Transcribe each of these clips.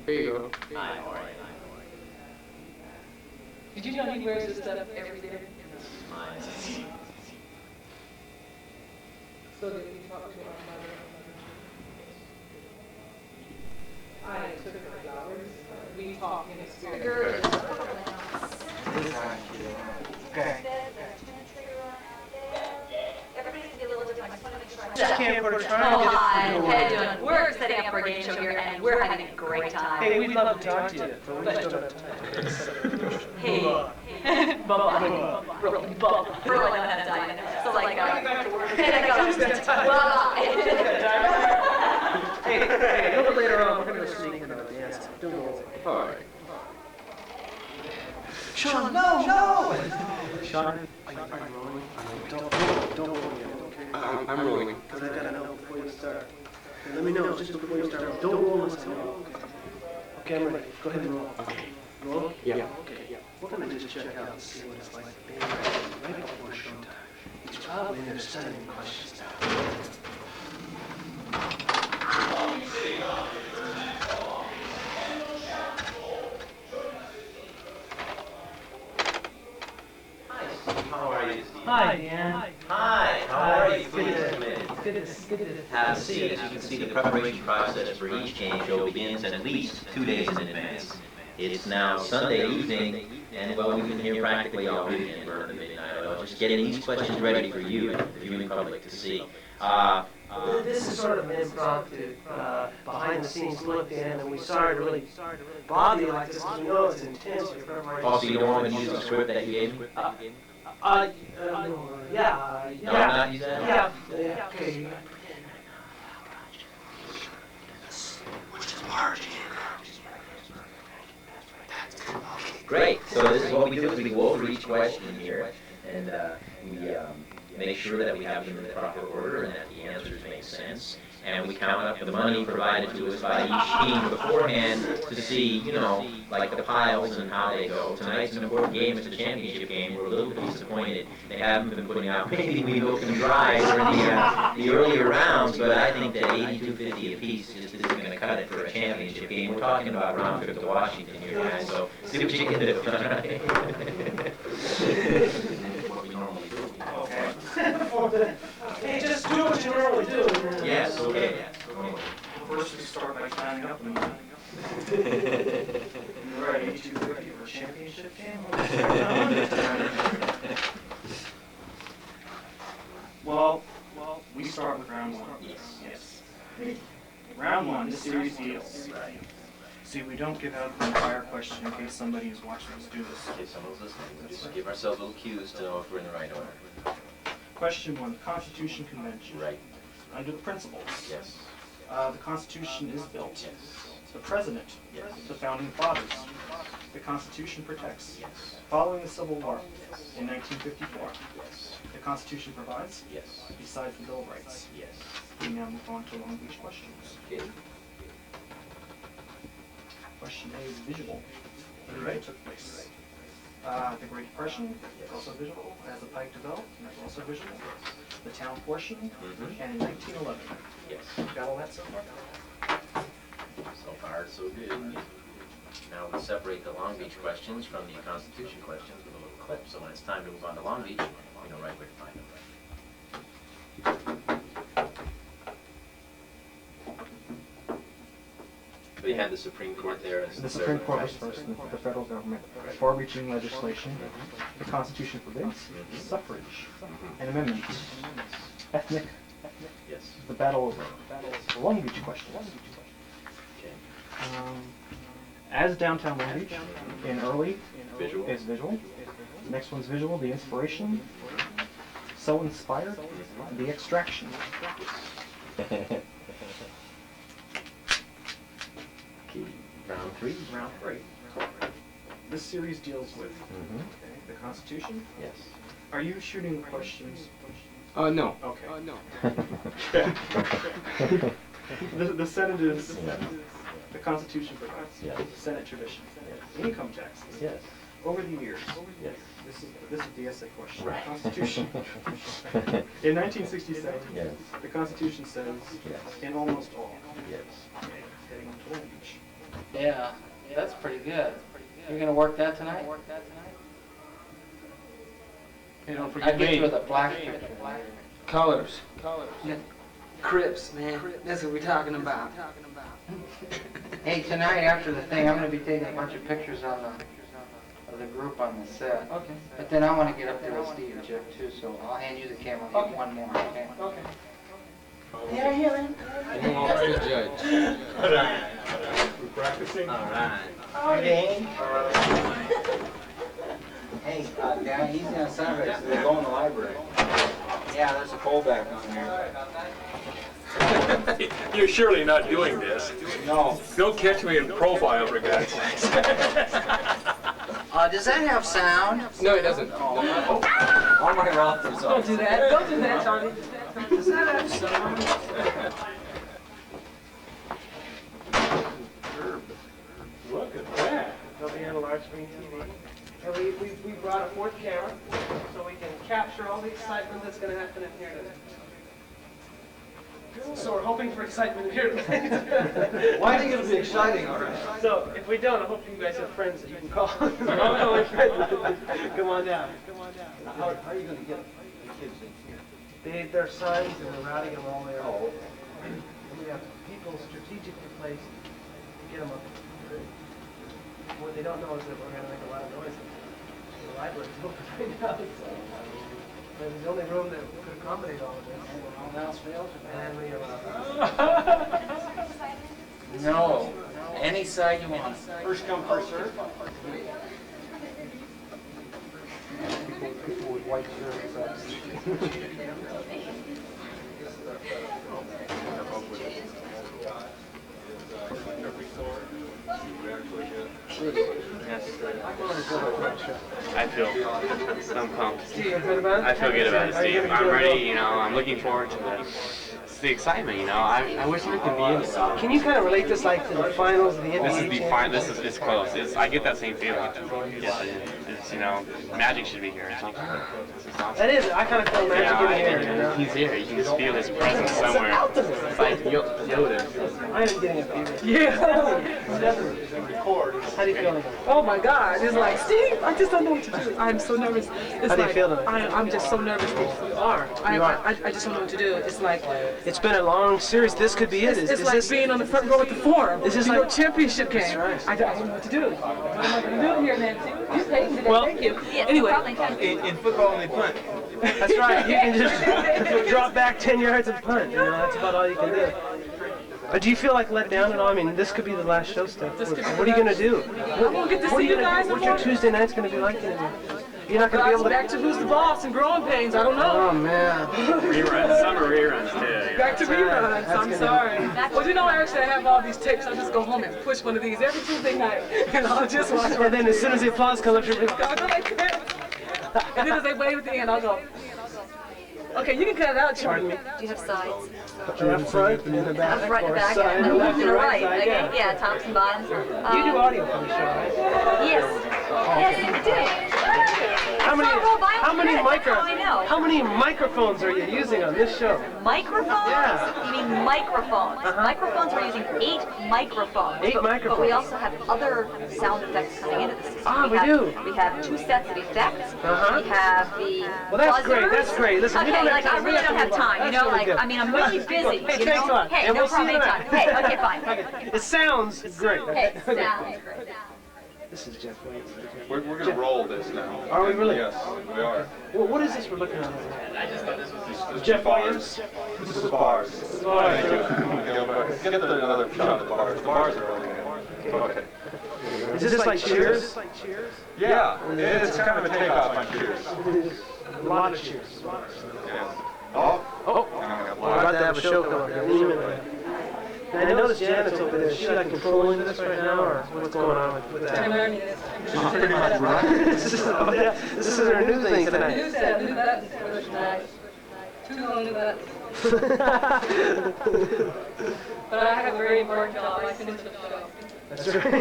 Here you go. Hi, how are you? Did you know he wears this stuff every day? Mine. So did we talk to our mother? I took her flowers. We talk in a spirit. Okay. Camcorder Oh, trying hi. How you doing? We're setting up for a game show here, and we're having a great time. Hey, we'd love to talk to you, but we just don't have time. Hey. Bubba. Really, Bubba. Really don't have time. So, like, Hey, a little later on, we're going to sneak in on a dance. Don't worry. All right. Sean, no! Sean, are you rolling? Don't roll yet, okay? I'm rolling. Because I gotta know before you start. Okay, let me know just before you start. Don't roll unless I know. Okay, I'm ready. Go ahead and roll. Okay. Roll? Yeah. Okay, yeah. We're gonna just check out and see what it's like being right before showtime. He's probably in there studying questions now. How are you, Steve? Hi, Dan. Hi, how are you? Please come in. Good to Have a seat. As you can see, the preparation process for each game show begins at least 2 days in advance. It's now Sunday evening, and well, we've been here practically all weekend. We're in the midnight oil, just getting these questions ready for you and the viewing public to see. This is sort of an impromptu, behind-the-scenes look, Dan, and we sorry to really bother you like this because we know it's intense. Your preparation. Also, you don't want to use the script that you gave me? Yeah. No, not use that? Yeah, okay. Great. So this is what we do: is we go over each question here, and we make sure that we have them in the proper order and that the answers make sense. And we count up the money provided to us by each team beforehand to see, you know, like the piles and how they go. Tonight's an important game. It's a championship game. We're a little bit disappointed they haven't been putting out. Maybe we milk them dry during the earlier rounds, but I think that 82.50 apiece just isn't going to cut it for a championship game. We're talking about round trip to Washington here, guys, so see what you can do. What we normally do. Okay. Hey, just do what you normally do. Yes, okay, yes. First, we start by counting up the money. We're at 82.50 for a championship game. Well, we start with round one. Yes. Round one, the series deals. See, we don't give out the entire question in case somebody is watching us do this. In case someone's listening, let's give ourselves little cues to know if we're in the right order. Question one, the Constitution Convention. Right. Under the principles. Yes. The Constitution is built. Yes. The President. Yes. The Founding Fathers. The Constitution protects. Yes. Following the Civil War Yes. in 1954, Yes. the Constitution provides, Yes. besides the Bill of Rights. Yes. We now move on to Long Beach questions. Okay. Question A is visual. What took place? The Great Depression is also visual, as the Pike developed, and that's also visual. The town portion, and in 1911. Yes. Got all that so far? So far, so good. Now we'll separate the Long Beach questions from the Constitution questions with a little clip, so when it's time to move on to Long Beach, we know right where to find them. We had the Supreme Court there. As The Supreme Court was first, and the federal government. Far-reaching legislation. The Constitution forbids suffrage and amendments. Ethnic. Yes. The battle over. The Long Beach question. Okay. As downtown Long Beach, in early Visual. is visual. Next one's visual. The inspiration. So inspired. The extraction. Okay. Round three. Round three. This series deals with the Constitution. Yes. Are you shooting questions? No. Okay. No. The Senate is the Constitution provides. Yes. Senate tradition. Yes. Income taxes. Yes. Over the years. Yes. This is the essay question. Right. Constitution. In 1967, Yes. the Constitution says, Yes. in almost all. Yes. Okay, heading on to Long Beach. Yeah, that's pretty good. You're gonna work that tonight? Hey, don't I forget get you me. with a black picture. Colors. Yeah. Crips, man. That's what we're talking about. Hey, tonight after the thing, I'm gonna be taking a bunch of pictures of the group on the set. Okay. But then I wanna get up there with Steve and Jeff too, so I'll hand you the camera. I'll give you one more, okay? Okay. Yeah, man. You know, I'll be a judge. We're practicing? All right. Okay. Hey, Dad, he's in Sunrise, so they're going to the library. Yeah, there's a foldback on there. You're surely not doing this. No. Don't catch me in profile, for God's sakes. Does that have sound? No, it doesn't. All my relatives are. Don't do that. Don't do that, Charlie. Does that have sound? Look at that. They'll be on a large screen TV. And we brought a fourth camera so we can capture all the excitement that's going to happen in here today. So we're hoping for excitement in here tonight. Well, I think it'll be exciting, all right. So if we don't, I hope you guys have friends that you can call. Come on down. How are you going to get the kids in here? They're signs and we're routing them all there. Oh. And we have people strategically placed to get them up. What they don't know is that we're going to make a lot of noise. The library's open right now, so it's the only room that could accommodate all of this. All else fails. And we have No. Any side you want. First come, first serve. People with white shirts. I feel I'm pumped. Steve, you good about it? I feel good about it, How you Steve. gonna I'm do it? ready, you know, I'm looking forward to the excitement, you know. I wish I could be in it. Can you kind of relate this like to the finals of the NBA? This is the championship? this is it's close. I get that same feeling. Yes, it's you know, magic should be here or something. This is awesome. That is, I kind of feel magic in the air, you know? He's here. You can just feel his presence somewhere. It's like Yoda. I am getting a fever. Yeah. How do you feel? Oh my God. It's like, Steve, I just don't know what to do. I'm so nervous. It's How do you like, feel tonight? I'm just so nervous. You are. You are. I just don't know what to do. It's like, It's been a long series. This could be it. it's like being on the front row at the forum. Is this you know, like- championship game. That's right. I don't know what to do. What am I going to do here, Nancy? You paid me today. Well- Thank you. Yes, Anyway. probably can. In football, they punt. That's right. You can just drop back 10 yards and punt. You know, that's about all you can do. Do you feel like let down at all? I mean, this could be the last show stuff. This could be What the are you going to do? I'm going to get to What are see you you gonna guys do? What's your Tuesday nights going to be like? You're not going to be able to... Back to Who's the Boss and Growing Pains. I don't know. Oh, man. Reruns. Some are reruns too. Back to reruns. That's I'm gonna- sorry. Well, you know, actually, I have all these tapes. I'll just go home and push one of these every Tuesday night, and I'll just watch And then as soon as the applause comes up, you're I'll go like that. And then as they wave at the end, I'll go. Okay, you can cut it out, Charlie. Do you have sides? left front and the back. Front and or back, side, and the left and the right. side, Okay, yeah. yeah, tops and bottoms. You do audio for the show, right? Yes. Yes, you do. How many How many microphones are you using on this show? Microphones? Yeah. You mean microphones? Microphones, we're using 8 microphones. 8 But we microphones. also have other sound effects coming into the system. Ah, we have, do. We have 2 sets of effects. Uh-huh. We have the Well, that's great, buzzers. that's great. Listen, we okay, don't have like time. I really don't have time. You That's know, really like good. I mean, I'm really busy. Hey, you thanks know? a lot. Hey, And no we'll see problem you anytime. tonight. Hey, okay, fine. It sounds great. Hey, sounds great. This is Jeff Waits. We're going to roll this now. Are we really? Yes, we are. Well, what is this we're looking at? This Jeff bars. This is bars. Thank you. Get another shot of the bars. The bars are really good. Okay. Is this like Cheers? Yeah, it's kind of a takeoff on Cheers. A lot of Cheers. Yeah. Oh. We're about to have a show coming up any minute. And I noticed Janet's over there. Is she like controlling this right now, or what's going on with that? She's pretty much right. This is her new thing tonight. New set, new buttons for tonight. 2 new buttons. But I have a very important job. I finish the show. That's right.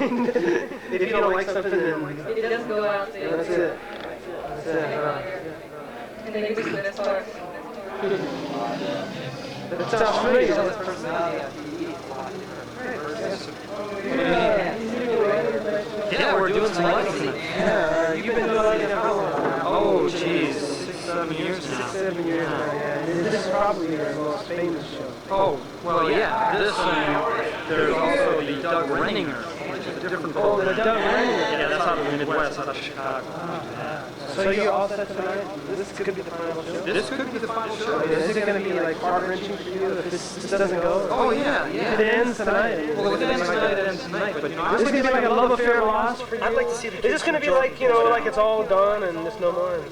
If you don't like something, then It doesn't go out there. that's it. That's it. And they use it as far as That sounds familiar. Yeah, we're doing some lighting tonight. Yeah, you've been doing lighting how long? Oh, geez, 6-7 years now. 6-7 years now, yeah. This is probably your most famous show. Oh, well, yeah. This there's also the Doug Renninger, which is a different Oh, the program. Doug Renninger. Yeah, that's out of the Midwest, out of Chicago. So you're all set tonight? This could be the final show? This could be the final show. Is it going to be like heart-wrenching for you if this doesn't go? Oh, yeah, yeah. If it ends tonight? Well, it ends tonight, but you know, Is this going to be like a love affair lost for you? I'd like to see the Is this going to be like, you know, like it's all done and there's no more?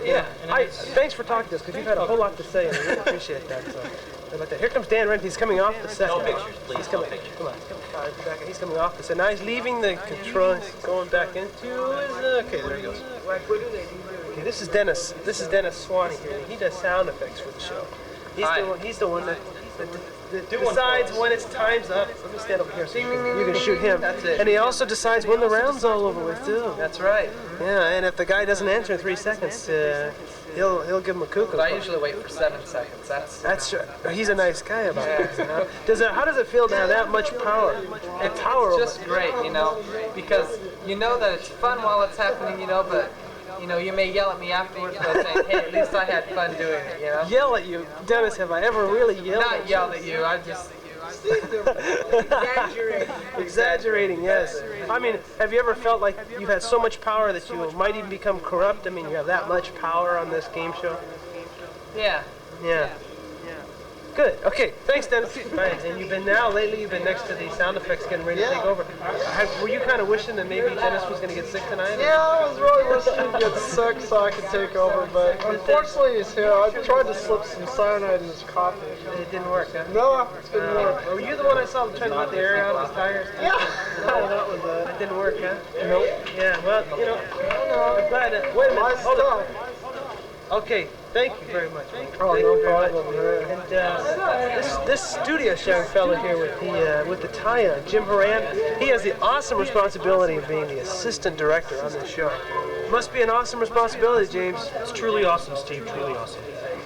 Yeah. Thanks for talking to us because you've had a whole lot to say and I really appreciate that. So. Like that. Here comes Dan Rent. He's coming off the set. No pictures, please. He's coming. Come on. He's coming off the set. Now he's leaving the control. He's going back into his. Okay, there he goes. Okay, this is Dennis. This is Dennis Swanee here. He does sound effects for the show. He's the one that decides when it's time's up. Let me stand over here so you can shoot him. That's it. And he also decides when the round's all over with too. That's right. Yeah, and if the guy doesn't answer in 3 seconds, he'll give him a cuckoo. But I usually wait for 7 seconds. That's true. He's a nice guy about that. You know? How does it feel to have that much power? It's power just great, you know, because you know that it's fun while it's happening, you know, but you know, you may yell at me afterwards by saying, hey, at least I had fun doing it, you know? Yell at you? Dennis, have I ever really yelled at you? Not yelled at you, I just... Exaggerating, yes. I mean, have you ever felt like you had so much power that you might even become corrupt? I mean, you have that much power on this game show? Yeah. Yeah. Good. Okay. Thanks, Dennis. Right. And you've been next to the sound effects getting ready to take over. Were you kind of wishing that maybe Dennis was going to get sick tonight? Yeah, I was really wishing he'd get sick so I could take over, but unfortunately he's here. I tried to slip some cyanide in his coffee. It didn't work, huh? No, it didn't work. Were you the one I saw trying to let the air out of his tires? Yeah. No, that was it. It didn't work, huh? Nope. Yeah, well, you know, I'm glad that... Wait a minute. Hold on. Okay, thank you very much. Oh, Thank no you very problem. much. And this studious young fellow here with the tie-on, Jim Horan, he has the awesome responsibility of being the assistant director on this show. Must be an awesome responsibility, James. It's truly awesome, Steve, truly awesome.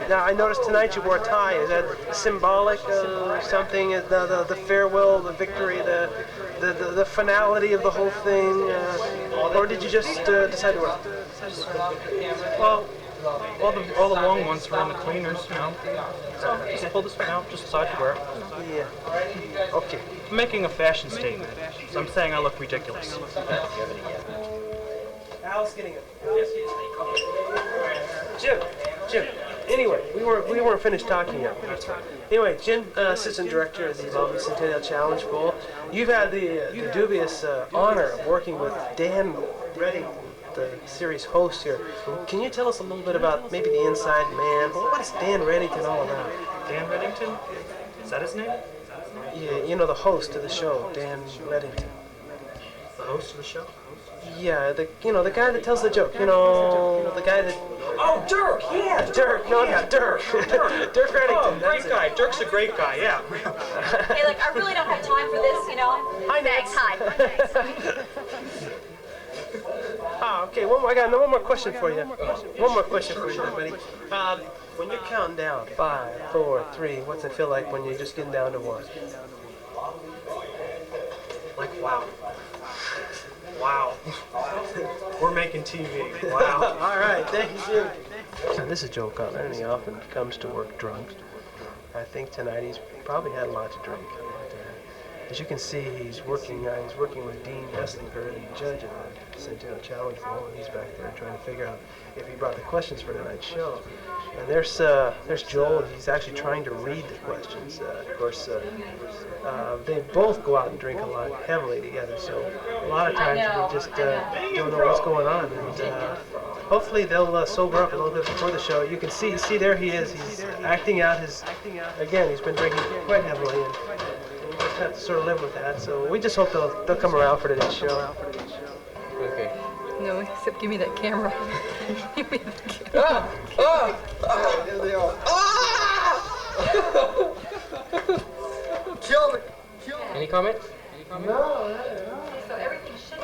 Now, I noticed tonight you wore a tie. Is that symbolic of something? The farewell, the victory, the finality of the whole thing? Or did you just decide to wear it? Well, all the long ones were in the cleaners, you know. So just pull this one out, just decided to wear it. Yeah. Okay. I'm making a fashion statement, so I'm saying I look ridiculous. Al's getting it. Jim. Anyway, we weren't finished talking yet. Anyway, Jim, assistant director of the Evolving Centennial Challenge Bowl. You've had the dubious honor of working with Dan Reddy, the series host here. Can you tell us a little bit about maybe the inside man? What is Dan Reddington all about? Dan Reddington? Is that his name? Yeah, you know, the host of the show, Dan Reddington. The host of the show? Yeah, the guy that tells the joke. You know, the guy that... Oh, Dirk! Yeah, Dirk! No, not Dirk. Dirk Reddington. Oh, great guy. Dirk's a great guy, yeah. Hey, look, I really don't have time for this, you know? Hi, Thanks, Nate. Okay, I got one more question for you. One more question for you, buddy. When you're counting down, 5, 4, 3, what's it feel like when you're just getting down to 1? Like, wow. Wow. We're making TV. Wow. All right, thank you, Jim. This is Joe Cutler, and he often comes to work drunk. I think tonight he's probably had a lot to drink. As you can see, he's working with Dean Esslinger, the judge of the Centennial Challenge Bowl, and he's back there trying to figure out if he brought the questions for tonight's show. And there's Joel. He's actually trying to read the questions. Of course, they both go out and drink a lot heavily together, so a lot of times we just don't know what's going on. And hopefully they'll sober up a little bit before the show. You can see there he is. He's acting out again, he's been drinking quite heavily. And we just have to sort of live with that. So we just hope they'll come around for today's show. Okay. No, except give me that camera. Give me the camera. There they are. Kill me. Any comment? No. So everything should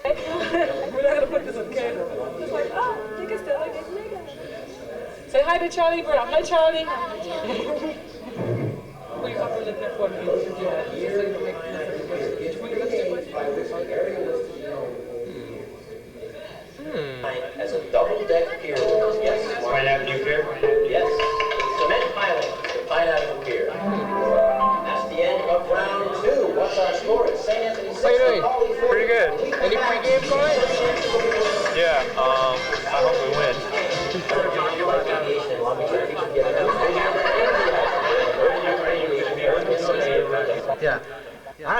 We're not gonna put this on camera. Just like, oh, you can still look at nigga. Say hi to Charlie Brown. Hi, Charlie. Put your upper lip there for me. Yeah.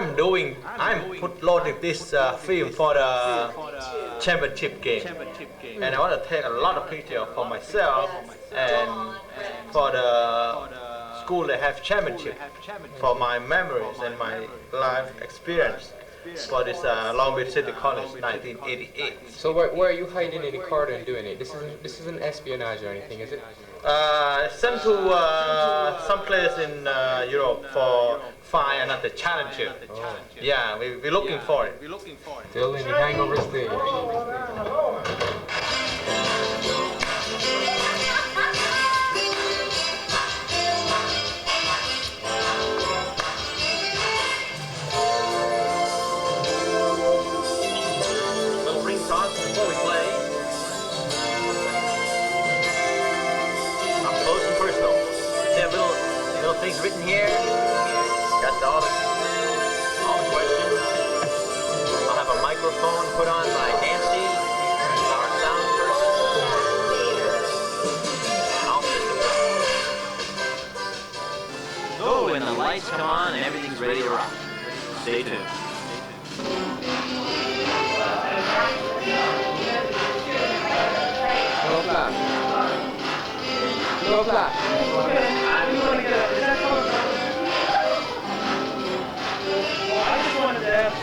I'm loading this film for the championship game, and I want to take a lot of pictures for myself and for the school that have championship, for my memories and my life experience for this Long Beach City College 1988. So where are you hiding in the corridor and doing it? This isn't espionage or anything, is it? Sent to some place in Europe for find another challenge. Oh. Yeah, we're looking for it. Still in the hangover stage. Little ring toss before we play. Up close and personal. There are little things written here. Got all the questions. I'll have a microphone put on by Nancy, our sound person. So when the lights come on and everything's ready to rock. Stay tuned. No flash. No flash. I just wanted to ask.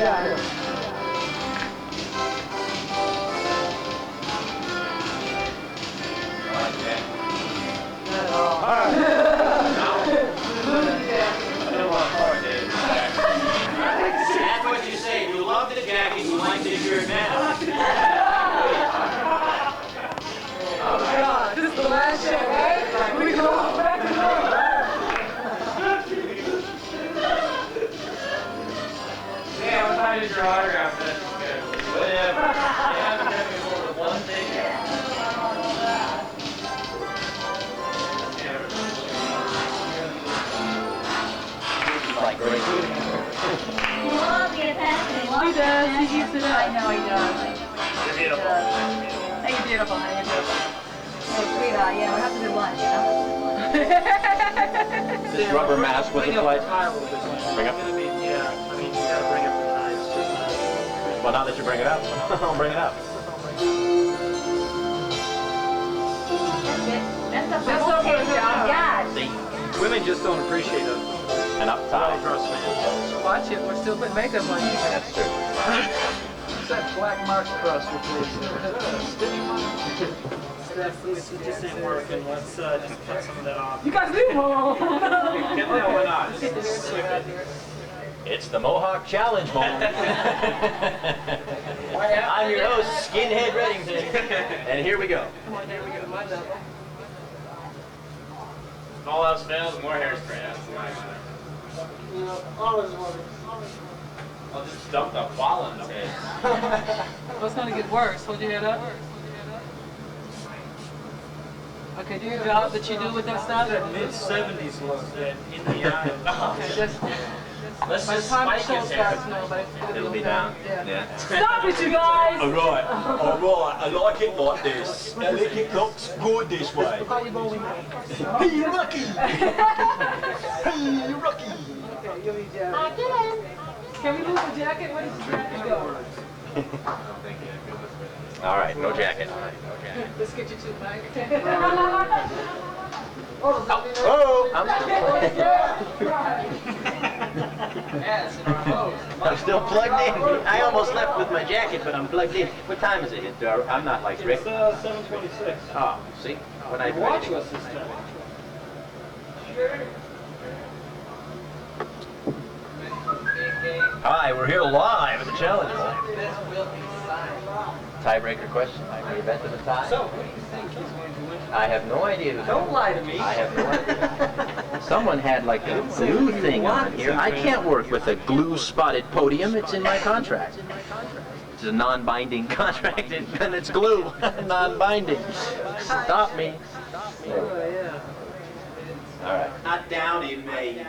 Yeah. That's what you say. You love the jacket, you like the shirt now. Oh God, this is the last show, right? We go off back and Yeah, I'm trying to get your autograph. That's good. Whatever. You haven't had me more than one thing yet. Like great food. He does. He used to that. I know he does. You're beautiful. Hey, you're beautiful, man. You're beautiful. Hey, sweetheart, yeah, we'll have to do lunch, you know? This rubber mask was a flight. Bring up. Yeah, I mean, you gotta bring up the times. Well, now that you bring it up, I'll bring it up. That's the whole page, John. God. See? Women just don't appreciate it. And up top. Watch it, we're still putting makeup on you. That's true. What's that black mark across your face? Stitch mark? It just ain't working. Let's just cut some of that off. You guys leave home. Get that one on. It's the Mohawk Challenge moment. I'm your host, Skinhead Reddington, and here we go. Come on, here we go. My level. If all else fails, more hairspray. That's the line. I'll just dump the ball in his head. Well, it's gonna get worse. Hold your head up. Okay, do your job that you do with that stuff. That mid-70s look, that in the eye. Okay, just Let's by the just time the spike show his hair. starts, no, but It'll be down. Yeah. Stop it, you guys! Alright, I like it like this. I think it looks good this way. Call you Bowie. Hey, Rocky! Hey, Rocky! Okay, you'll be jacket. Can we lose the jacket? Where does the jacket go? All right, no jacket. Let's get you two, Mike. Oh, I'm I'm still plugged in. I almost left with my jacket, but I'm plugged in. What time is it? I'm not like Rick. It's 7:26. Oh, see? When I Watch us this time. Hi, we're here live at the Challenge Bowl. Tiebreaker question. Are you bet to the tie? So, what do you think he's going to win? I have no idea. Don't lie to me. I have no idea. Someone had like a glue thing on here. I can't work with a glue-spotted podium. It's in my contract. It's a non-binding contract, and it's glue. Non-binding. Stop me. Oh, yeah. All right. Not down in May.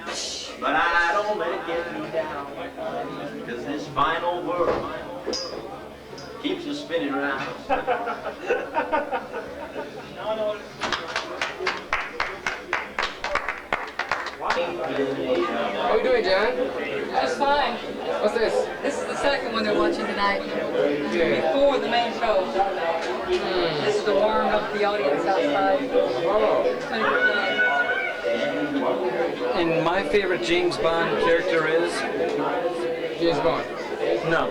But I don't let it get me down, cause this fine old world keeps us spinning around. How are we doing, John? Just fine. What's this? This is the second one they're watching tonight. Before the main show. This is to warm up the audience outside. It's gonna be fun. And my favorite James Bond character is? James Bond. No.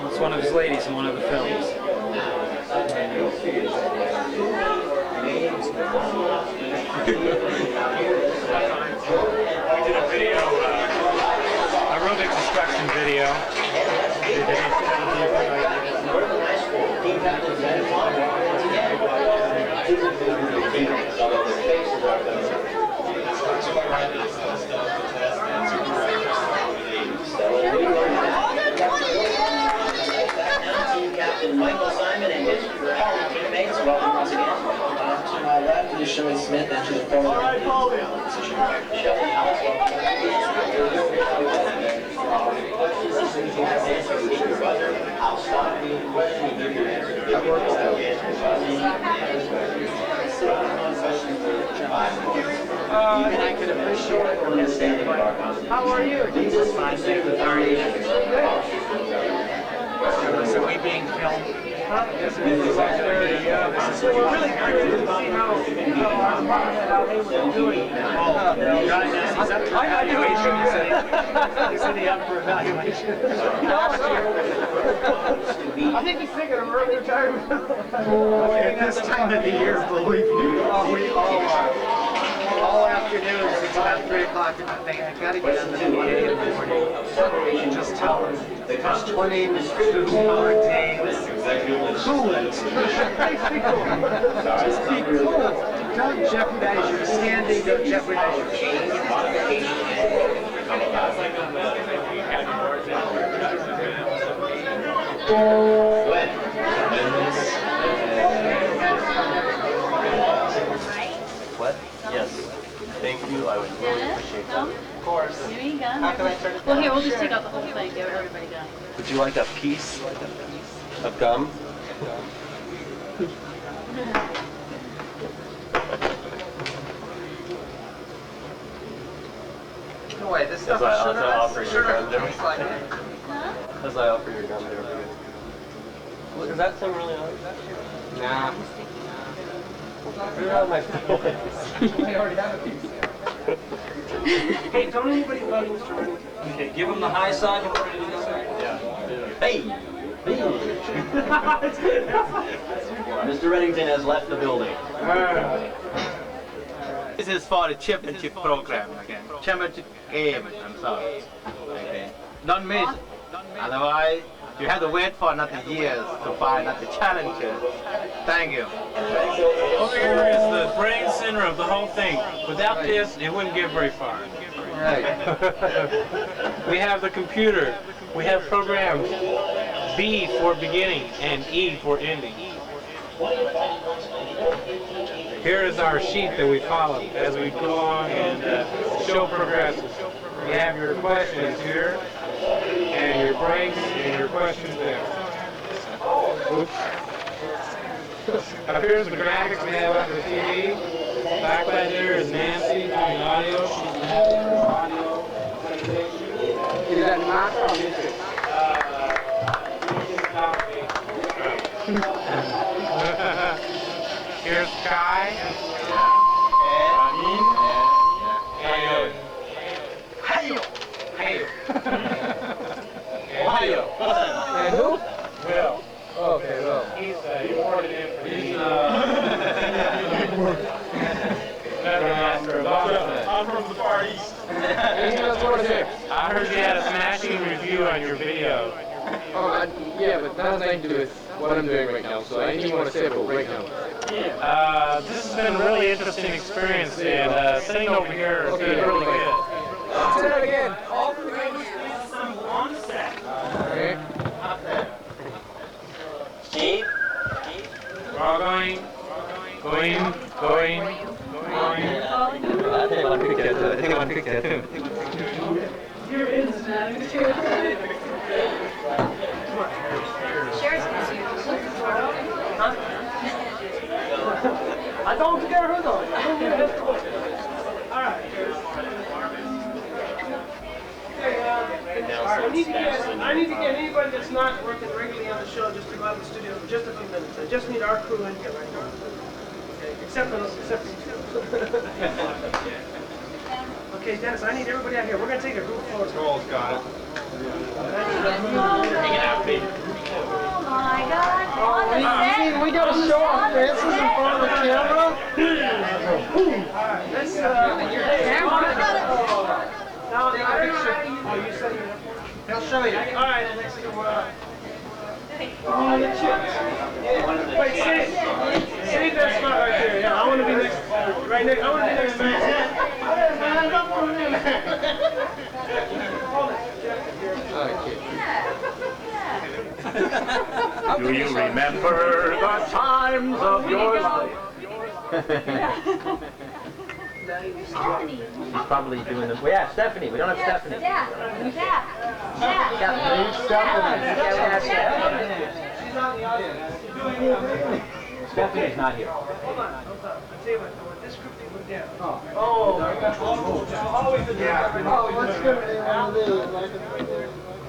It's one of his ladies in one of the films. We did a video, aerobic instruction video. Captain Michael Simon and his former teammates, welcome once again. To my left is Shelley Smith, and to the former position, Shelly Alex. I'll stop the question and give your answer. And I could appreciate it. How are you? Jesus, fine. So we being filmed? Huh? Yes, it is. So we're really curious to see how our department at LA was doing. I do it. Is he up for evaluation? I think he's thinking of early retirement. At this time of the year, believe me, we all are. All afternoon, it's about 3 o'clock in the thing. I gotta get on the PA in the morning. Just tell them it's 22-hour days. Cool it. Just be cool. Don't jeopardize your standing. Don't jeopardize your change. What? Yes. Thank you. I would really appreciate that. Of course. Here you go. Well, here, we'll just take out the whole thing. Give everybody done. Would you like a piece of gum? No way, this stuff As I is offer your gum, Huh? As I offer your gum, there. Is that thing really on? Nah. Put it on my face. I already have a piece. Hey, don't anybody bug Mr. Remington. Okay, give him the high side before you do Yeah. Hey! Mr. Reddington has left the building. This is for the championship program again. Championship game, I'm sorry. Okay. Don't miss. Otherwise, you have to wait for another years to find another challenger. Thank you. Over here is the brain center of the whole thing. Without this, it wouldn't get very far. Right. We have the computer. We have programs B for beginning and E for ending. Here is our sheet that we follow as we go along and the show progresses. You have your questions here, and your breaks, and your questions there. Oops. Up here's the graphics we have on the TV. Back by there is Nancy doing audio. She's the head of audio. Is that Mark or Mr.? Here's Kai. Hayo! Hayo. Hayo! And who? Will. Okay, well. He's imported in for I'm from the Far East. Anything else you want to say? I heard you had a smashing review on your video. Oh, yeah, but that has nothing to do with what I'm doing right now, so anything you want to say about right now? This has been a really interesting experience, and sitting over here has been really good. Say that again. All creators assemble on set. Okay. Steve? We're all going. I think I'll one picture too. You're in the I don't care who though. Alright. I need to get anybody that's not working regularly on the show just to go out of the studio for just a few minutes. I just need our crew in here right now. Okay, except for Okay, Dennis, I need everybody out here. We're going to take a group photo. Joel's got it. Hang it out, baby. Oh my God. On the set. We got to show off Francis in front of the camera. Let's, He'll show you. all right, next to, the chicks. Wait, save that spot right there. Yeah, I want to be next, right next, I want to be next to Do you remember the times of your life? She's probably doing the. Well, yeah, Stephanie. We don't have Stephanie. She's on the audience. Stephanie's not here. Hold on. I'll tell you what, this group they went down. Oh my gosh. Always the Let's go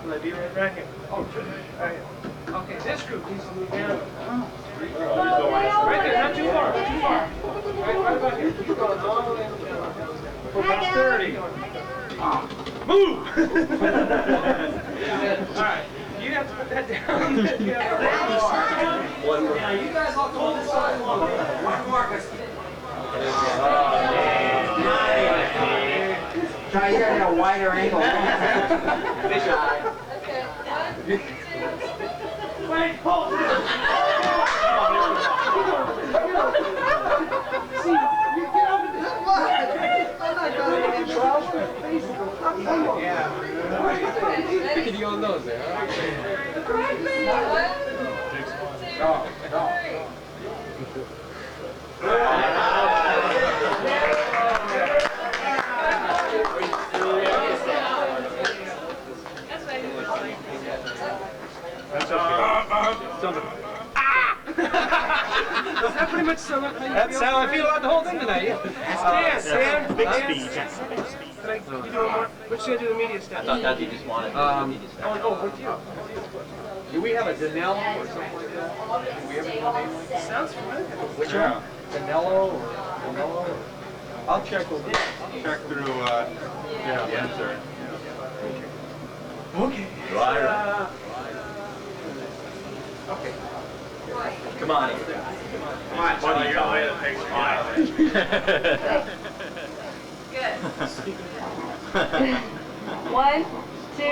Will I be right here? Oh, right. Okay, this group needs to move down. Right there, not too far, too far. Right about here. Keep going all the way down. For posterity. Move! Alright, you have to put that down. You have to now, you guys all hold this side. Marcus. Try to get a wider angle. Fish eye. Wait, hold it. See, you get over this. I'm not going to get trousers. Yeah. Video on those there, huh? Does that pretty much sum up how you feel? That's how I feel about the whole thing tonight. Stan. Big Stan. speed. Can I, you do one more? Which should I do the media stuff? I thought you just wanted. With you. Do we have a Danello or something like that? Do we ever know a name like that? Sounds familiar. Which one? Danello or Danello? I'll check over. Check through, the insert. Okay. Right. Okay. Come on. Come on, Charlie, you're the way that takes smile. Good. 1, 2,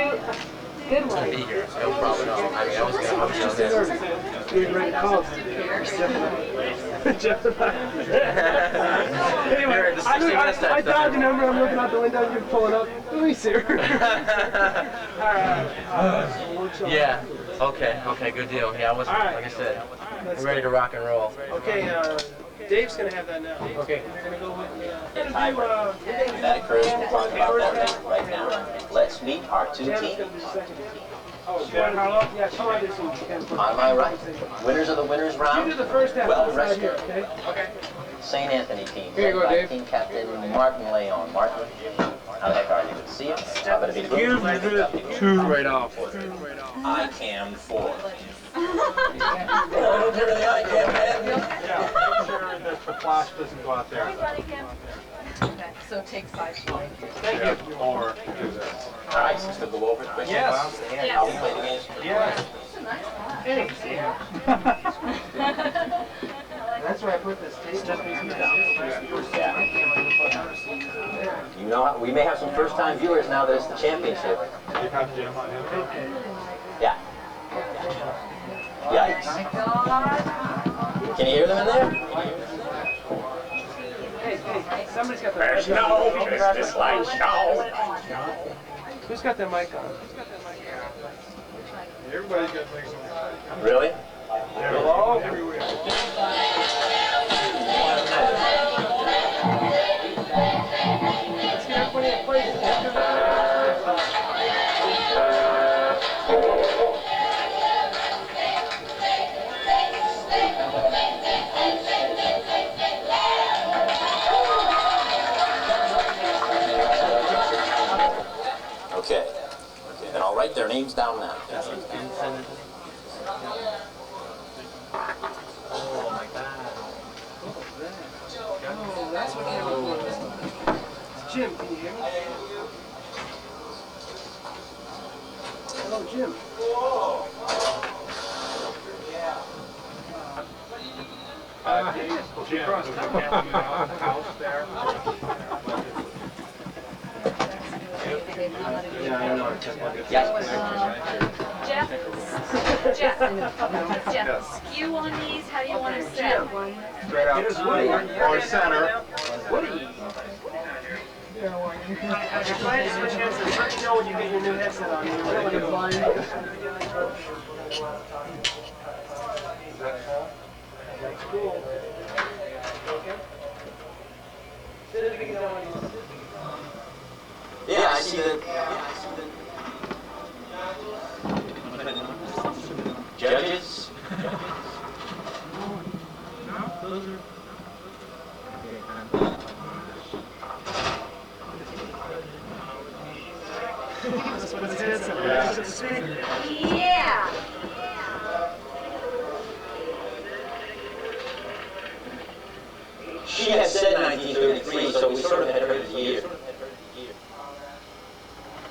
good one. No problem at all. I mean, I was gonna Doing great calls. Anyway, I dialed your number. I'm looking out the window. You're pulling up. Let me see her. Yeah. Okay, good deal. Yeah, I was, like I said, we're ready to rock and roll. Okay, Dave's gonna have that now. Okay. You're gonna go with That occurs. We'll talk about that right now. Let's meet our two teams. Oh, Harlow? Yeah, she wanted to see. On my right, winners of the winners round. You do the first half. Well Right here, rested. okay? Okay. St. Anthony team. Here you led go, by Dave. Team captain Martin Leon. Martin, how the heck are you? Good to see you. How about a big Here's the two right off. I cam 4. Yeah, sure that the flash doesn't go out there. Okay, so take 5 points. Thank you. Or do this. All right, since we'll go over it quickly. Yes. How we played against you. Yes. That's where I put this tape. You know, we may have some first-time viewers now that it's the championship. You have Jim on him. Yeah. Yikes. Can you hear them in there? Hey, somebody's got the There's mic no on. business like show. Who's got their mic on? Everybody's got things on. Really? Hello? Everywhere. Let's get everybody in. name's down now. Oh my God. Oh, that's what camera is. Jim, can you hear me? Hello, Jim. Jim, across the house there. Jeff, skew on these, how do you want to set? Straight out or center. If you're trying to switch headsets, let me know when you get your new headset on. That's cool. Yeah, I see that. Judges? Yeah. She had said 1933, so we sort of had heard the year.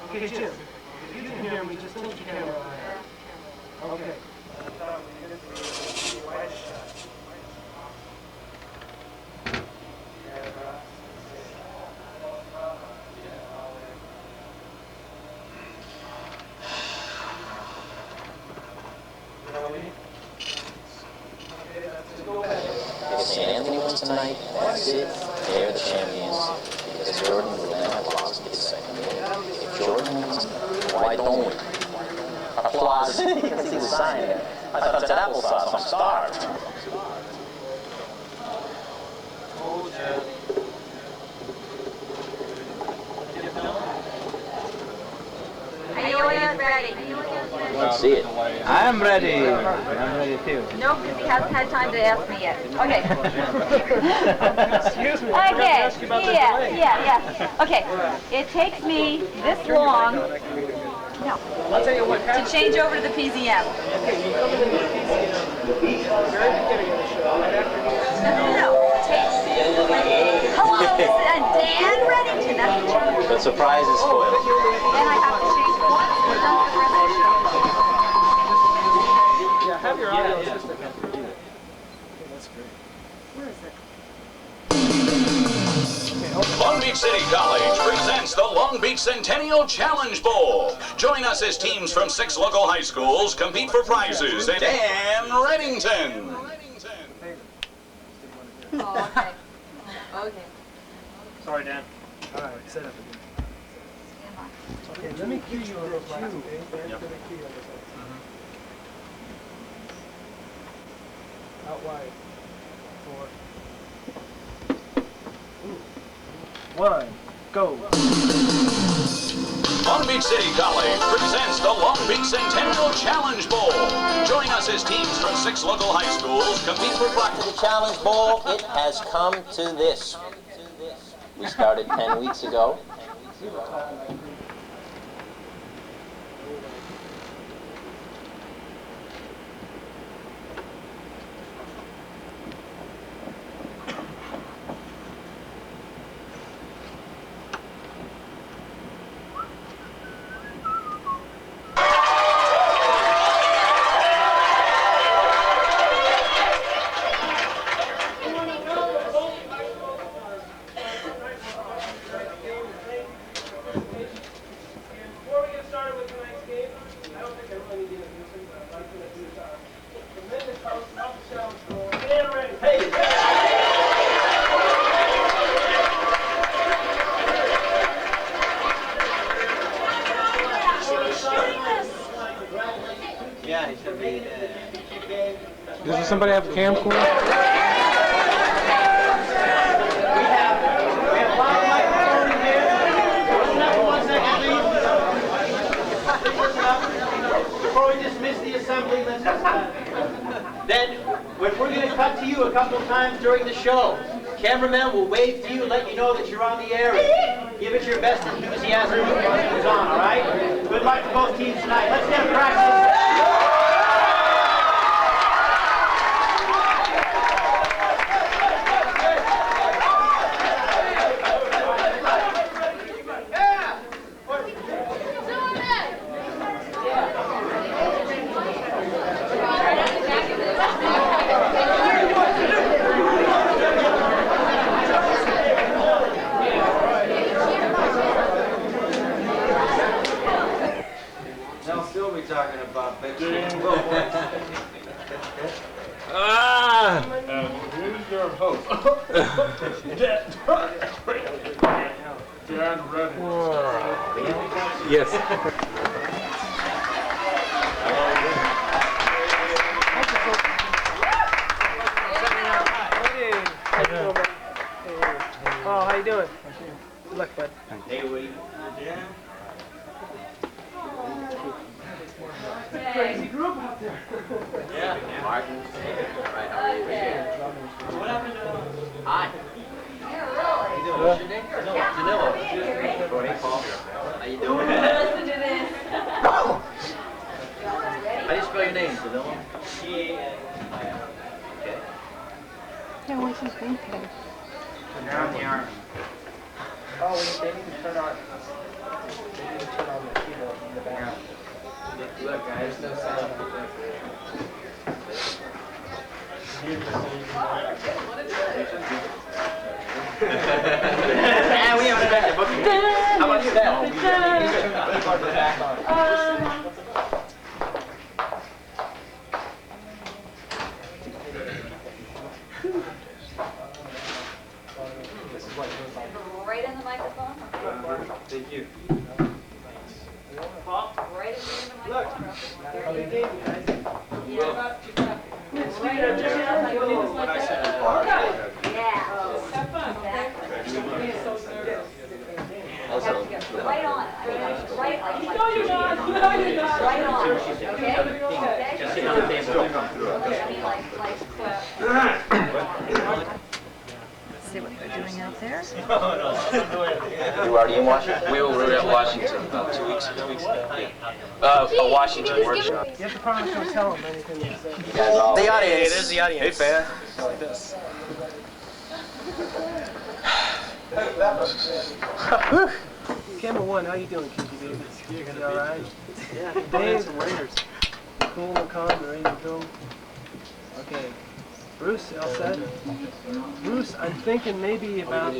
Okay, Jim, if you can hear me, just tilt your camera. Okay. If St. Anthony wins tonight, that's it. They're the champions. Because Jordan will then have lost his second game. If Jordan wins, why don't we? Applause. You can see the sign there. I thought it's applesauce. I'm starved. Are you ready? Let's see it. I'm ready. I'm ready too. No, because he hasn't had time to ask me yet. Okay. Excuse me. Okay. Yeah. Okay. It takes me this long. No. I'll tell you what. To change over to the PZM. Okay, you come into the PCM very beginning of the show, right after No. Hello, this is Dan Reddington. That's the channel. The surprise is spoiled. Then I have to change once we're done with the rest of the show. Yeah, have your audio assistant help you do it. Okay, that's great. Where is it? Long Beach City College presents the Long Beach Centennial Challenge Bowl. Join us as teams from 6 local high schools compete for prizes. And Dan Reddington. Oh, okay. Okay. Sorry, Dan. All right, set up again. Okay, let me cue you on this last, okay? Dan's gonna cue you on this last. Out wide. 4. 1, go. Long Beach City College presents the Long Beach Centennial Challenge Bowl. Join us as teams from 6 local high schools compete for prizes. The Challenge Bowl, it has come to this. We started 10 weeks ago. Does somebody have a camcorder? Before we dismiss the assembly, let's then we're going to cut to you a couple times during the show. Cameramen will wave to you, let you know that you're on the air. Give it your best enthusiasm when it comes on, all right? Good luck to both teams tonight. Let's get a practice. They'll still be talking about pictures. Who's your host? Dan Redden. Yes. Oh, how you doing? Good luck, bud. Hey, Woody. Crazy group out there. Yeah. Martin. Right, how are you? What happened to Hi. How you doing? What's your name? Danilo. Paul. How you doing? Listen to this. How do you spell your name, Danilo? Okay. Yeah, what's his name? Down the arm. Oh, they need to turn on. They need to turn on the keyboard in the back. Look, guys, no sound. And we haven't had the booking. How about that? This is what it goes like. Right in the microphone. Thank you. Right in the microphone. How you doing, guys? Right on. I mean, right like. No, you're not. No, you're not. Right on. Okay? Just sit on the table. I mean, like. See what they're doing out there? You already in Washington? We were at Washington about 2 weeks ago. A Washington workshop. You have to promise to tell them anything you say. The audience. It is the audience. Hey, fan. Like this. Camera one, how you doing, Kinky baby? You all right? Yeah. Dave, cool, calm, ready to go. Okay. Bruce, all set? Bruce, I'm thinking maybe about the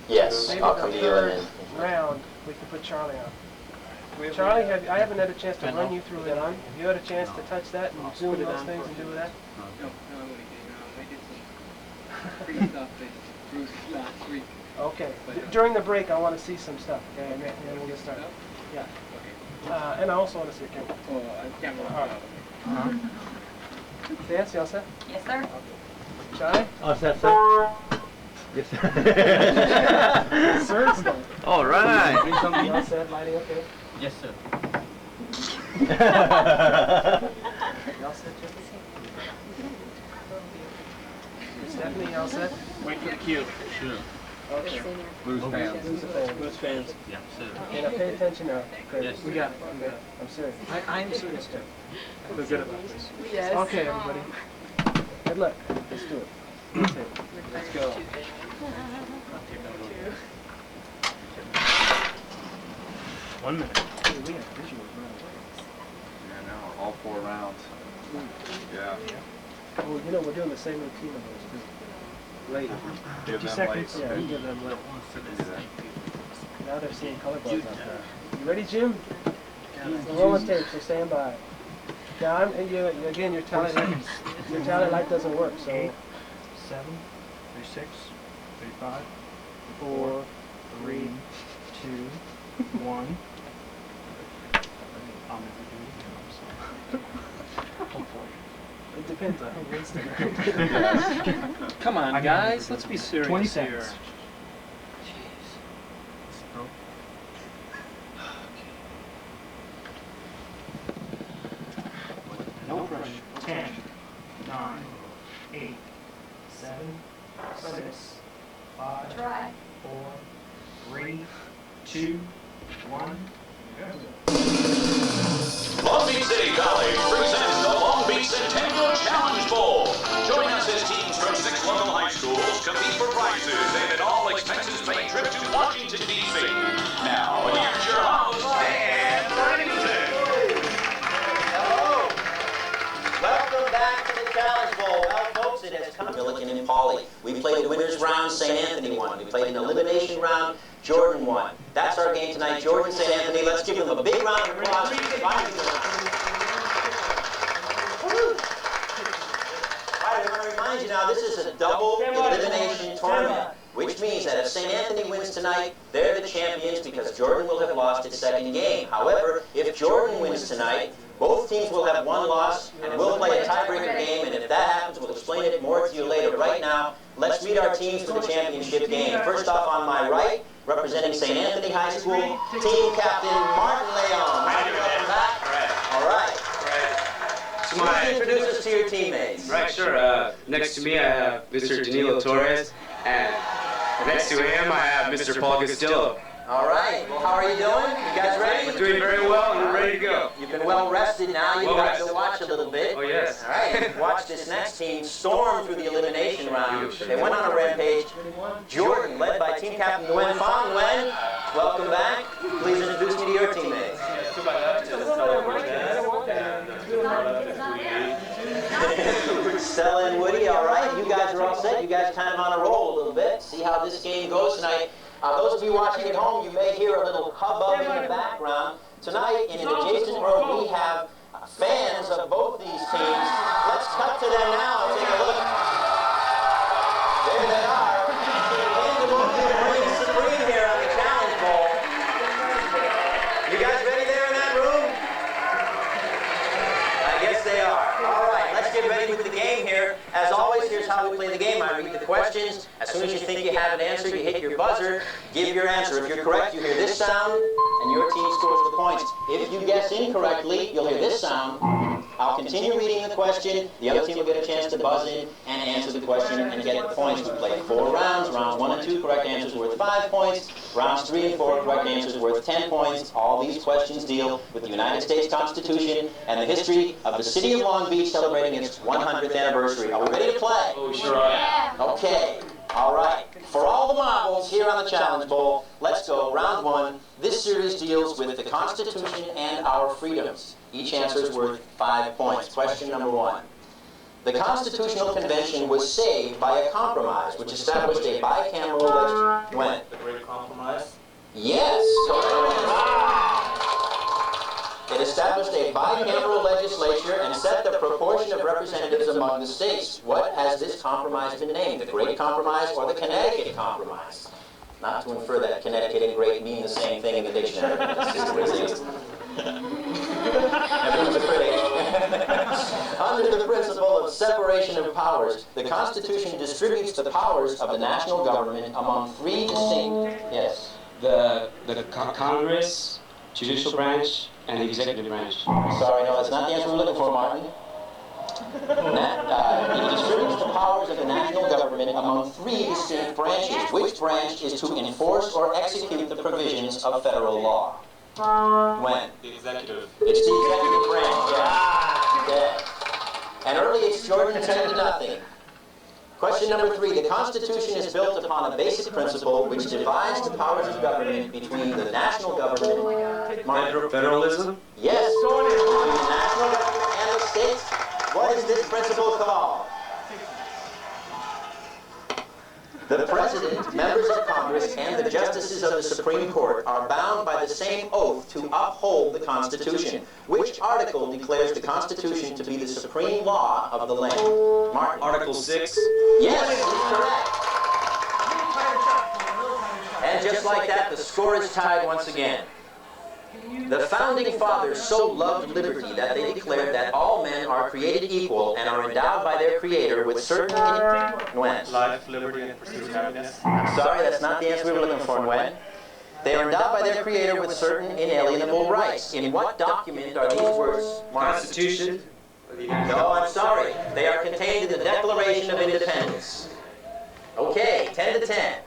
Yes, maybe I'll the come to you third and round. We can put Charlie on. Charlie, I haven't had a chance to run you through it. Have you had a chance to touch that and zoom those things and do that? Okay. During the break, I want to see some stuff. Okay, and then we'll get started. Yeah. And I also want to see a camera. Nancy, all set? Yes, sir. Charlie? All set, sir? Yes, sir. Sir? All right. You all set, Lighty, okay? Yes, sir. Y'all set, Jim? Stephanie, y'all set? Wait for the cue. Sure. Okay. Blues fans. Blues fans. Yeah, sure. Okay, now pay attention now. Okay. Yes. We got it. I'm serious. I'm serious too. Feel good about this. Yes. Okay, everybody. Good luck. Let's do it. Let's hit it. Let's go. One minute. Hey, we have visuals right away. Yeah, no, all 4 rounds. Yeah. Well, you know, we're doing the same routine of those too. Late. Give 50 them seconds. late. Yeah, we give them late. Do that. Now they're seeing color bars out there. You ready, Jim? We're rolling tape, so stand by. Now, again, your tally light doesn't work, so 8, 7, 36, 35, 4, 3, 2, 1. I'll never do it again, I'm sorry. Hopefully. it depends on who wins the Come on, guys. Let's be serious 20 here. seconds. No rush. 10, 9, 8, 7, 6, 5, Try. 4, 3, 2, 1, Long Beach City College presents the Long Beach Centennial Challenge Bowl. Join us as teams from 6 local high schools compete for prizes and an all-expenses-paid trip to Washington, D.C. Now, here's your host, Dan Reddington. Hello. Welcome back to the Challenge Bowl. Well, folks, it has come. Milliken and Pauley. We played a winner's round, St. Anthony won. We played an elimination round, Jordan won. That's our game tonight, Jordan, St. Anthony. Let's give them a big round of applause. I want to remind you now, this is a double elimination tournament, which means that if St. Anthony wins tonight, they're the champions because Jordan will have lost its second game. However, if Jordan wins tonight, both teams will have one loss, and we'll play a tiebreaker game, and if that happens, we'll explain it more to you later. Right now, let's meet our teams for the championship game. First off, on my right, representing St. Anthony High School, team captain Martin Leon. Martin, welcome back. All right. Please introduce us to your teammates. Right, sure. Next to me, I have Mr. Danilo Torres, and next to him, I have Mr. Paul Castillo. All right. Well, how are you doing? You guys ready? We're doing very well, and we're ready to go. You've been well rested now. You've got to watch a little bit. Oh, yes. All right. Watch this next team storm through the elimination round. They went on a rampage. Jordan, led by team captain Nguyen Pham. Nguyen, welcome back. Please introduce me to your teammates. Stella and Woody, all right. You guys are all set. You guys kind of on a roll a little bit. See how this game goes tonight. Those of you watching at home, you may hear a little hubbub in the background. Tonight, in an adjacent room, we have fans of both these teams. Let's cut to them now and take a look. There they are. And the one who reigns supreme here on the Challenge Bowl. You guys ready there in that room? I guess they are. All right, let's get ready with the game here. As always, here's how we play the game. I read the questions. As soon as you think you have an answer, you hit your buzzer, give your answer. If you're correct, you hear this sound, and your team scores the points. If you guess incorrectly, you'll hear this sound. I'll continue reading the question. The other team will get a chance to buzz in and answer the question and get the points. We play 4 rounds. Rounds 1 and 2, correct answers worth 5 points. Rounds 3 and 4, correct answers worth 10 points. All these questions deal with the United States Constitution and the history of the city of Long Beach celebrating its 100th anniversary. Are we ready to play? Oh, sure are. Okay. All right. For all the marbles here on the Challenge Bowl, let's go. Round 1. This series deals with the Constitution and our freedoms. Each answer is worth 5 points. Question number 1. The Constitutional Convention was saved by a compromise, which established a bicameral legislature. When? The Great Compromise? Yes. It established a bicameral legislature and set the proportion of representatives among the states. What has this compromise been named? The Great Compromise or the Connecticut Compromise? Not to infer that Connecticut and great mean the same thing in the dictionary. That's just the way it is. Everyone's a critic. Under the principle of separation of powers, the Constitution distributes the powers of the national government among 3 distinct... Yes? The Congress, judicial branch, and the executive branch. Sorry, no, that's not the answer we're looking for, Martin. It distributes the powers of the national government among 3 distinct branches. Which branch is to enforce or execute the provisions of federal law? When? The executive. It's the executive branch, yeah. And early it's Jordan 10-0. Question number 3. The Constitution is built upon a basic principle which divides the powers of government between the national government... Federalism? Yes, between the national government and the states. What is this principle called? The President, members of Congress, and the justices of the Supreme Court are bound by the same oath to uphold the Constitution. Which article declares the Constitution to be the supreme law of the land? Martin. Article 6? Yes, correct. And just like that, the score is tied once again. The Founding Fathers so loved liberty that they declared that all men are created equal and are endowed by their Creator with certain... When? Life, liberty, and pursuit of happiness. I'm sorry, that's not the answer we were looking for, When? They are endowed by their Creator with certain inalienable rights. In what document are these words? Constitution? No, I'm sorry. They are contained in the Declaration of Independence. Okay, 10-10.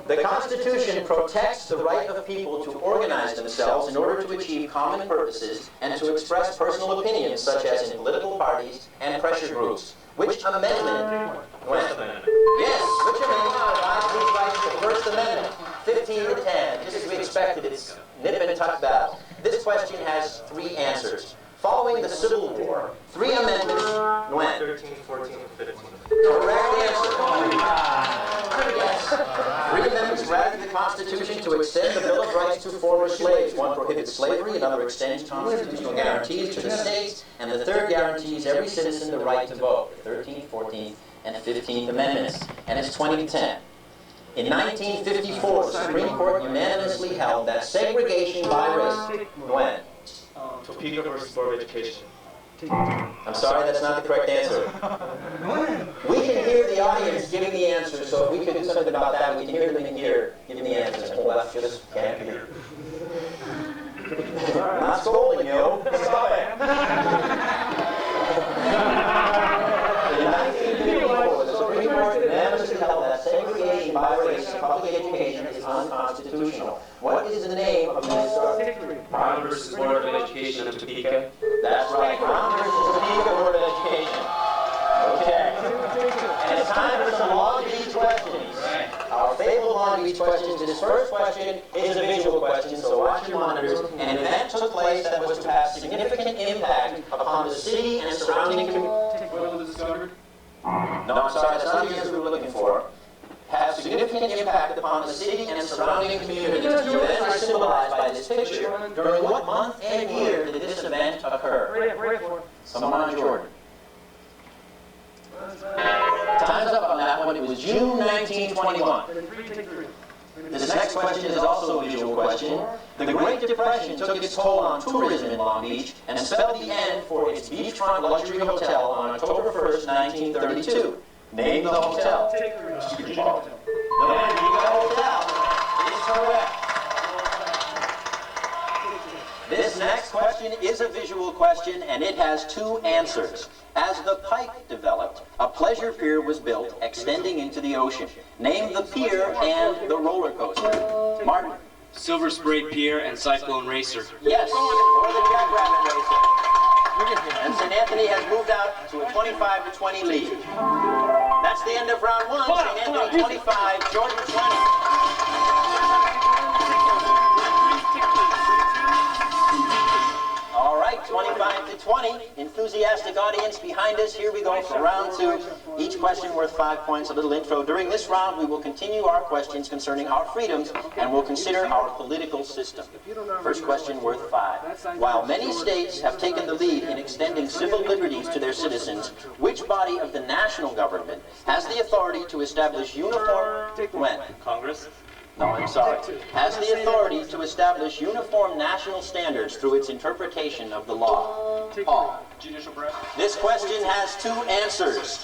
The Constitution protects the right of people to organize themselves in order to achieve common purposes and to express personal opinions, such as in political parties and pressure groups. Which amendment? Yes, which amendment provides these rights to the First Amendment? 15 to 10. Just as we expected, it's nip and tuck battle. This question has 3 answers. Following the Civil War, 3 amendments went. 13, 14, 15. Correct answer. Yes. 3 amendments were added to the Constitution to extend the Bill of Rights to former slaves. One prohibits slavery, another extends constitutional guarantees to the states, and the third guarantees every citizen the right to vote. The 13th, 14th, and 15th Amendments. And it's 20 to 10. In 1954, the Supreme Court unanimously held that segregation by race went. Topeka versus Board of Education. I'm sorry, that's not the correct answer. We can hear the audience giving the answer, so if we could do something about that, we can hear them in here giving the answers. Oh, that's just can't hear. Not scolding you. Stop it. In 1954, the Supreme Court unanimously held that segregation by race in public education is unconstitutional. What is the name of this? Brown versus Board of Education of Topeka. That's right, Brown versus Topeka Board of Education. Okay. And it's time for some long beach questions. Our favorite long beach questions. This first question is a visual question, so watch your monitors. An event took place that was to have significant impact upon the city and surrounding community. Oil was discovered? No, I'm sorry, that's not the answer we were looking for. Have significant impact upon the city and surrounding communities. The events are symbolized by this picture. During what month and year did this event occur? Someone on Jordan. Time's up on that one. It was June 1921. This next question is also a visual question. The Great Depression took its toll on tourism in Long Beach and spelled the end for its beachfront luxury hotel on October 1st, 1932. Name the hotel. The Viva Hotel is correct. This next question is a visual question, and it has 2 answers. As the Pike developed, a pleasure pier was built extending into the ocean. Name the pier and the roller coaster. Martin. Silver Spray Pier and Cyclone Racer. Yes, or the Jackrabbit Racer. And St. Anthony has moved out to a 25 to 20 lead. That's the end of round 1. St. Anthony 25, Jordan 20. All right, 25 to 20. Enthusiastic audience behind us. Here we go for round 2. Each question worth 5 points. A little intro. During this round, we will continue our questions concerning our freedoms, and we'll consider our political system. First question worth 5. While many states have taken the lead in extending civil liberties to their citizens, which body of the national government has the authority to establish uniform... When? Congress. No, I'm sorry. Has the authority to establish uniform national standards through its interpretation of the law. Paul. Judicial branch. This question has 2 answers.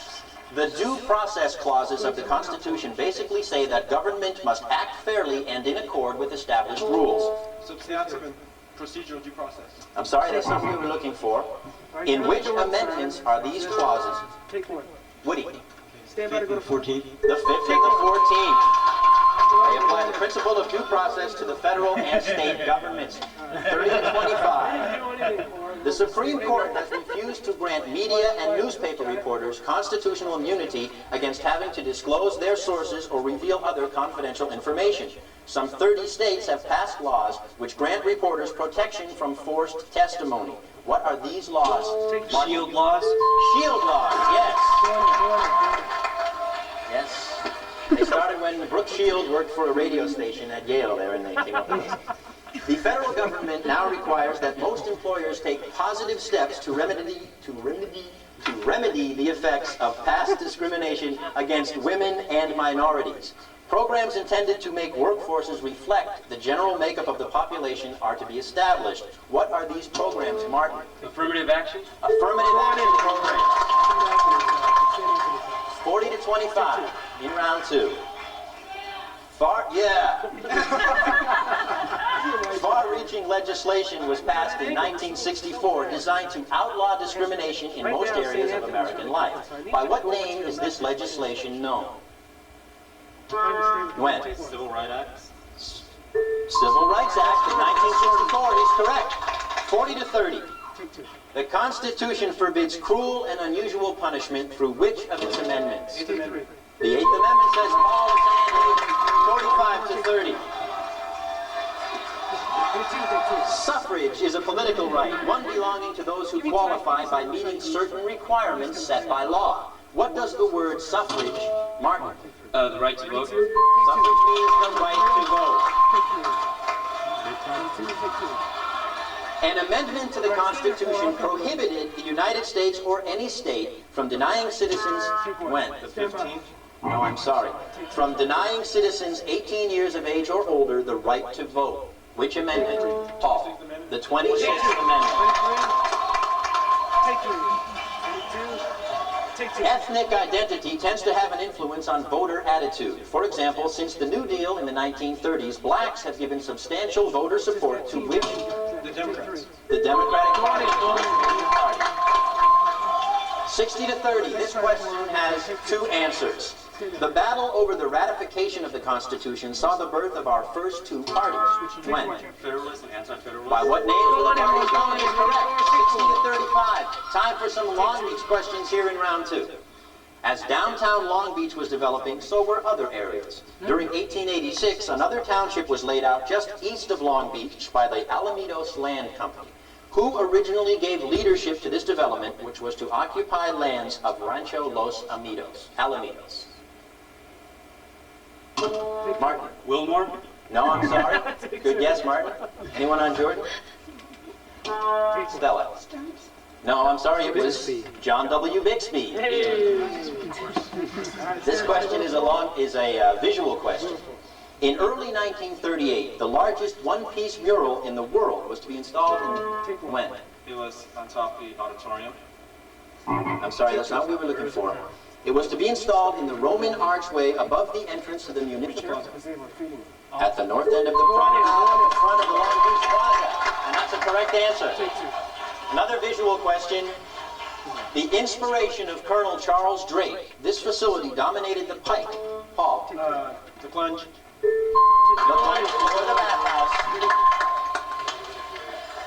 The due process clauses of the Constitution basically say that government must act fairly and in accord with established rules. Substantive and procedural due process. I'm sorry, that's something we were looking for. In which amendments are these clauses? Take 1. Woody. Stand by to go to 14. The 5th and the 14th. They apply the principle of due process to the federal and state governments. 30 to 25. The Supreme Court has refused to grant media and newspaper reporters constitutional immunity against having to disclose their sources or reveal other confidential information. Some 30 states have passed laws which grant reporters protection from forced testimony. What are these laws? Shield laws? Shield laws, yes. Yes. They started when Brooke Shields worked for a radio station at Yale there, and they came up with it. The federal government now requires that most employers take positive steps to remedy the effects of past discrimination against women and minorities. Programs intended to make workforces reflect the general makeup of the population are to be established. What are these programs, Martin? Affirmative action? Affirmative action programs. 40 to 25 in round 2. Far-reaching legislation was passed in 1964 designed to outlaw discrimination in most areas of American life. By what name is this legislation known? When? Civil Rights Act. Civil Rights Act of 1964 is correct. 40 to 30. The Constitution forbids cruel and unusual punishment through which of its amendments? The 8th Amendment says Paul to San Anthony, 45 to 30. Suffrage is a political right, one belonging to those who qualify by meeting certain requirements set by law. What does the word suffrage, Martin? The right to vote. Suffrage means the right to vote. An amendment to the Constitution prohibited the United States or any state from denying citizens when? The 15th. No, I'm sorry. From denying citizens 18 years of age or older the right to vote. Which amendment? Paul. The 26th Amendment. Ethnic identity tends to have an influence on voter attitude. For example, since the New Deal in the 1930s, blacks have given substantial voter support to which? The Democrats. The Democratic Party. 60 to 30. This question has two answers. The battle over the ratification of the Constitution saw the birth of our first two parties. When? Federalist and anti-federalist. By what names were the parties known? Is correct. 60 to 35. Time for some Long Beach questions here in round 2. As downtown Long Beach was developing, so were other areas. During 1886, another township was laid out just east of Long Beach by the Alamitos Land Company. Who originally gave leadership to this development, which was to occupy lands of Rancho Los Alamitos? Martin. Wilmore? No, I'm sorry. Good guess, Martin. Anyone on Jordan? Stella. No, I'm sorry, it was John W. Bixby. This question is a visual question. In early 1938, the largest one-piece mural in the world was to be installed in when? It was on top of the auditorium. I'm sorry, that's not what we were looking for. It was to be installed in the Roman archway above the entrance to the municipal at the north end of the promenade in front of the Long Beach Plaza. And that's a correct answer. Another visual question. The inspiration of Colonel Charles Drake. This facility dominated the Pike. Paul. The plunge. The plunge before the bathhouse.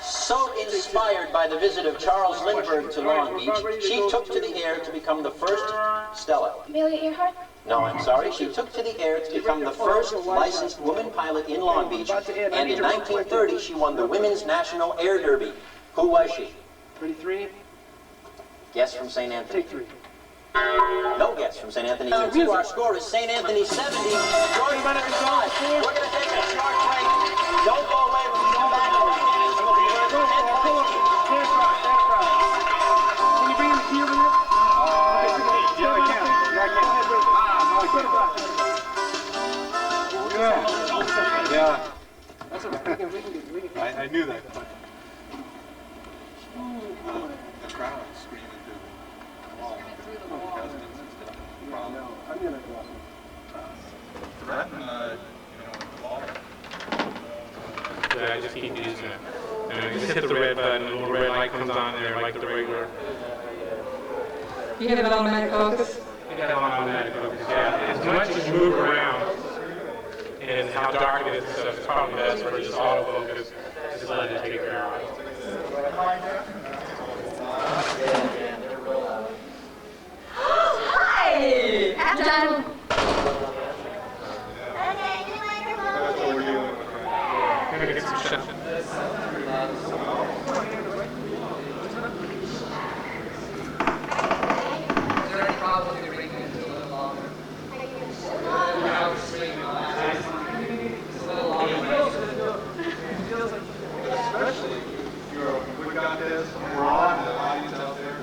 So inspired by the visit of Charles Lindbergh to Long Beach, she took to the air to become the first, Stella. Amelia Earhart? No, I'm sorry. She took to the air to become the first licensed woman pilot in Long Beach, and in 1930 she won the Women's National Air Derby. Who was she? 33? Guess from St. Anthony. No guess from St. Anthony. Our score is St. Anthony 70, Jordan 35. We're going to take a short break. Don't go away when we come back. We'll be worth 10 points. Can you bring in the key over there? Yeah, I can. Yeah. That's all right. We can I knew that. The crowd screaming through the wall. No, I'm going to go up. Threaten, the ball. Yeah, I just keep using it. And I just hit the red button, a little red light comes on there like the regular. You have an automatic focus? Yeah, automatic focus, yeah. As much as you move around and how dark it is and stuff, it's probably best for just autofocus. Just let it take care of it. Hi! I'm done. That's what we're dealing with right now. Maybe get some shit. Is there any problem with your bringing it a little longer? Especially if you're a quick contest, we're on, the audience out there.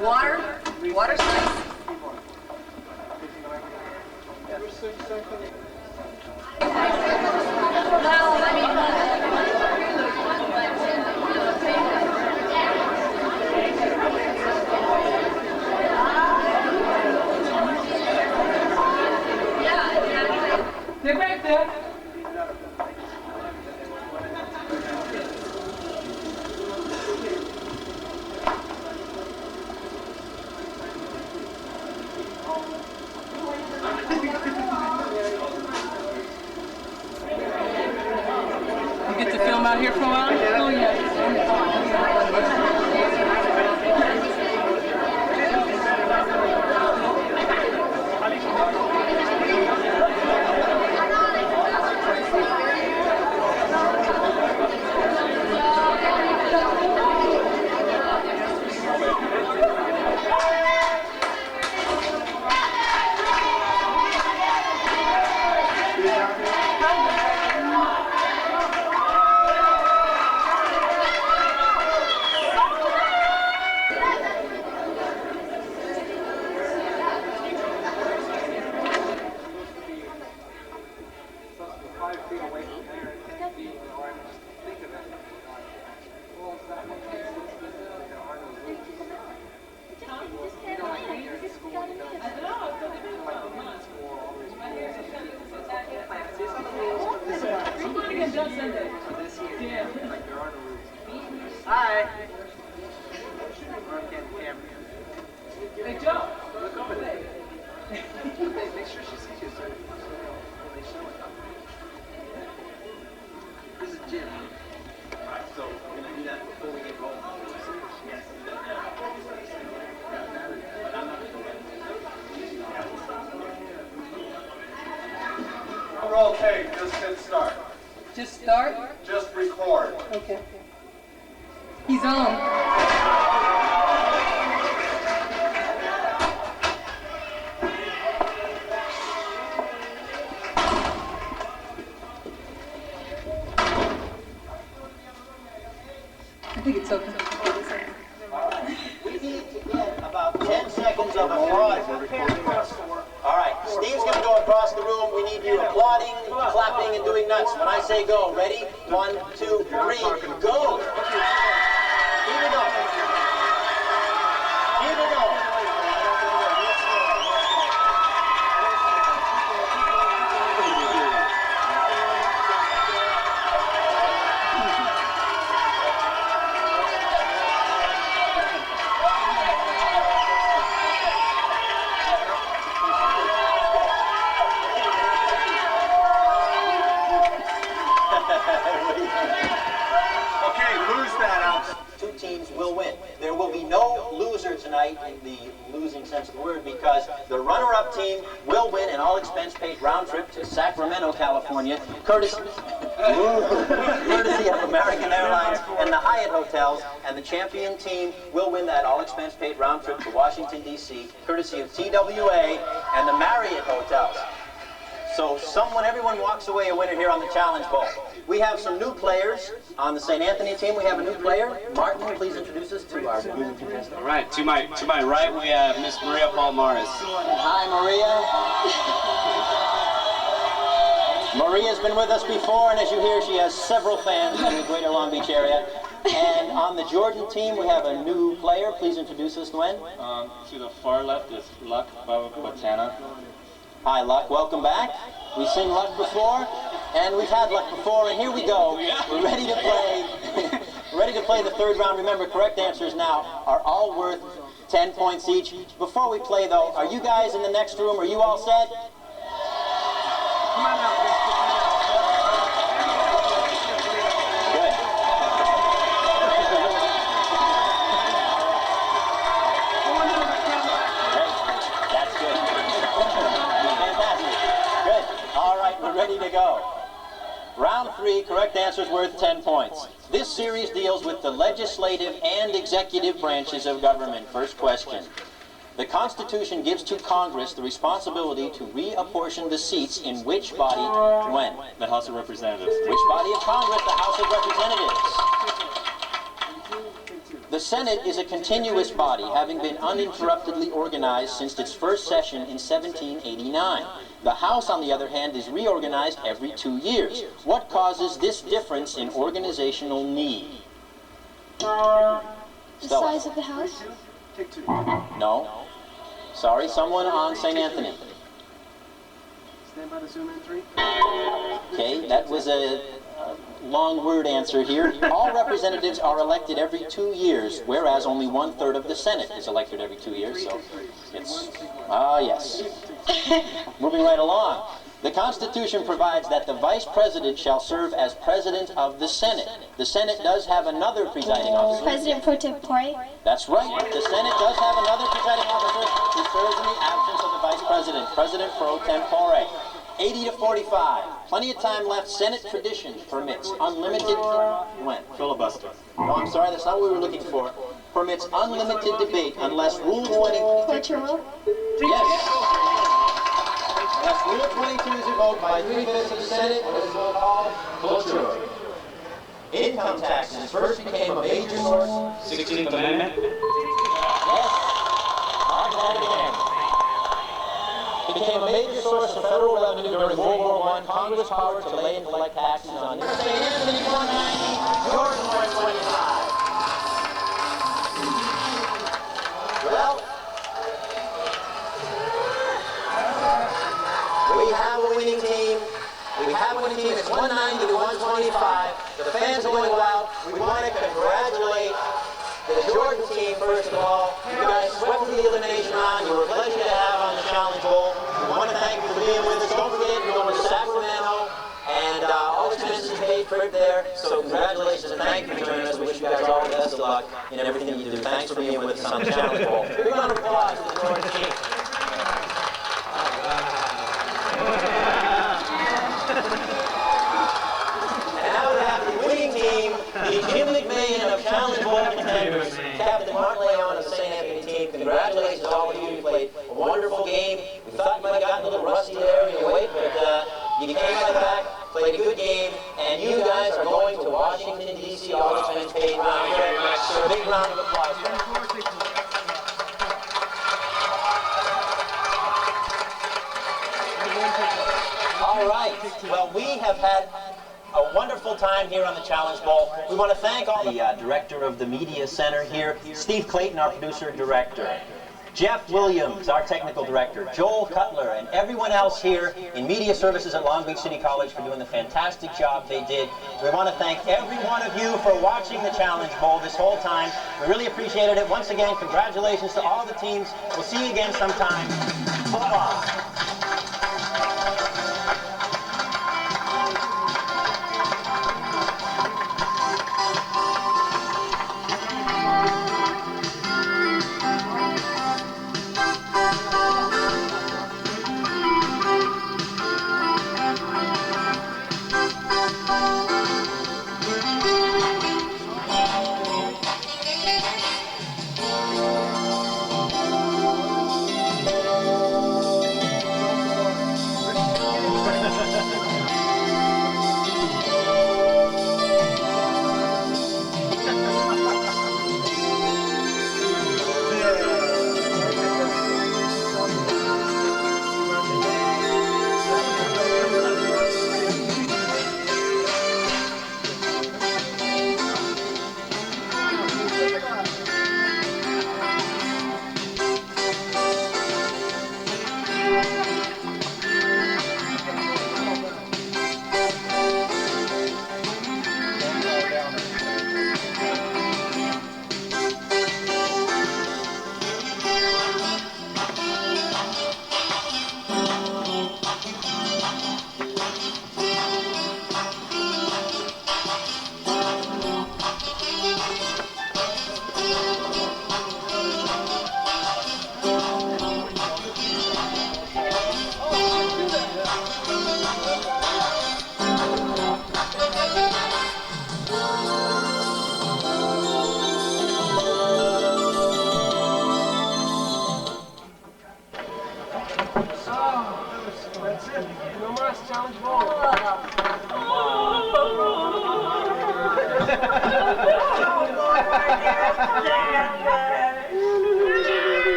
Water? Water's nice. get to film out here for a while? Oh, yeah. Hi. Hey, Joe. Look over there. Make sure she sees you, so when they show it. This is Jim. Alright, so we're going to do that before we get rolling. Yes. Roll tape, just hit start. Just start? Just record. Okay. He's on. I think it's open. We need to get about 10 seconds of applause. All right, Steve's going to go across the room. We need you applauding, clapping, and doing nuts. When I say go, ready? 1, 2, 3, go! Keep it going. Keep it going. Okay, lose that out. Two teams will win. There will be no loser tonight in the losing sense of the word because the runner-up team will win an all-expense-paid round trip to Sacramento, California, courtesy of American Airlines and the Hyatt hotels, and the champion team will win that all-expense-paid round trip to Washington, D.C., courtesy of TWA and the Marriott hotels. So everyone walks away a winner here on the Challenge Bowl. We have some new players on the St. Anthony team. We have a new player. Martin, please introduce us to our new contestant. All right, to my right we have Miss Maria Palmares. Hi, Maria. Maria's been with us before, and as you hear, she has several fans in the greater Long Beach area. And on the Jordan team, we have a new player. Please introduce us, Gwen. To the far left is Luck Babatana. Hi, Luck. Welcome back. We've seen Luck before, and we've had Luck before, and here we go. We're ready to play. Ready to play the third round. Remember, correct answers now are all worth 10 points each. Before we play, though, are you guys in the next room? Are you all set? Come on now. Good. That's good. Fantastic. Good. All right, we're ready to go. Round 3, correct answers worth 10 points. This series deals with the legislative and executive branches of government. First question. The Constitution gives to Congress the responsibility to reapportion the seats in which body when? The House of Representatives. Which body of Congress? The House of Representatives. The Senate is a continuous body, having been uninterruptedly organized since its first session in 1789. The House, on the other hand, is reorganized every 2 years. What causes this difference in organizational need? The size of the house? No. Sorry, someone on St. Anthony. Stand by the zoom in 3. Okay, that was a long word answer here. All representatives are elected every 2 years, whereas only 1/3 of the Senate is elected every 2 years, so it's... yes. Moving right along. The Constitution provides that the Vice President shall serve as President of the Senate. The Senate does have another presiding officer. President pro tempore. That's right. The Senate does have another presiding officer who serves in the absence of the Vice President, President pro tempore. 80 to 45. Plenty of time left. Senate tradition permits unlimited... When? Filibuster. No, I'm sorry, that's not what we were looking for. Permits unlimited debate unless Rule 20... Yes. Unless Rule 22 is invoked by 3/5 of the Senate, what is it called? Cloture. Income taxes first became a major source... 16th Amendment? Yes. It became a major source of federal revenue during World War I. Congress power to lay and collect taxes on St. Anthony 190, Jordan 125. Well, we have a winning team. We have a winning team. It's 190 to 125. The fans are going wild. We want to congratulate the Jordan team, first of all. You guys swept through the elimination round. You were a pleasure to have on the Challenge Bowl. We want to thank you for being with us. Don't forget, you're going to Sacramento, and all expenses paid for it there. So congratulations and thank you for joining us. We wish you guys all the best of luck in everything that you do. Thanks for being with us on the Challenge Bowl. Big round of applause for the Jordan team. And now we have the winning team, the Jim McMahon of Challenge Bowl contenders, Captain Mark Leon of the St. Anthony team. Congratulations to all of you. You played a wonderful game. We thought you might have gotten a little rusty there in your wait, but you came right back, played a good game, and you guys are going to Washington, D.C. All expense paid round here. So a big round of applause. All right. Well, we have had a wonderful time here on the Challenge Bowl. We want to thank all the director of the Media Center here, Steve Clayton, our producer-director, Jeff Williams, our technical director, Joel Cutler, and everyone else here in media services at Long Beach City College for doing the fantastic job they did. We want to thank every one of you for watching the Challenge Bowl this whole time. We really appreciated it. Once again, congratulations to all the teams. We'll see you again sometime. Bye-bye.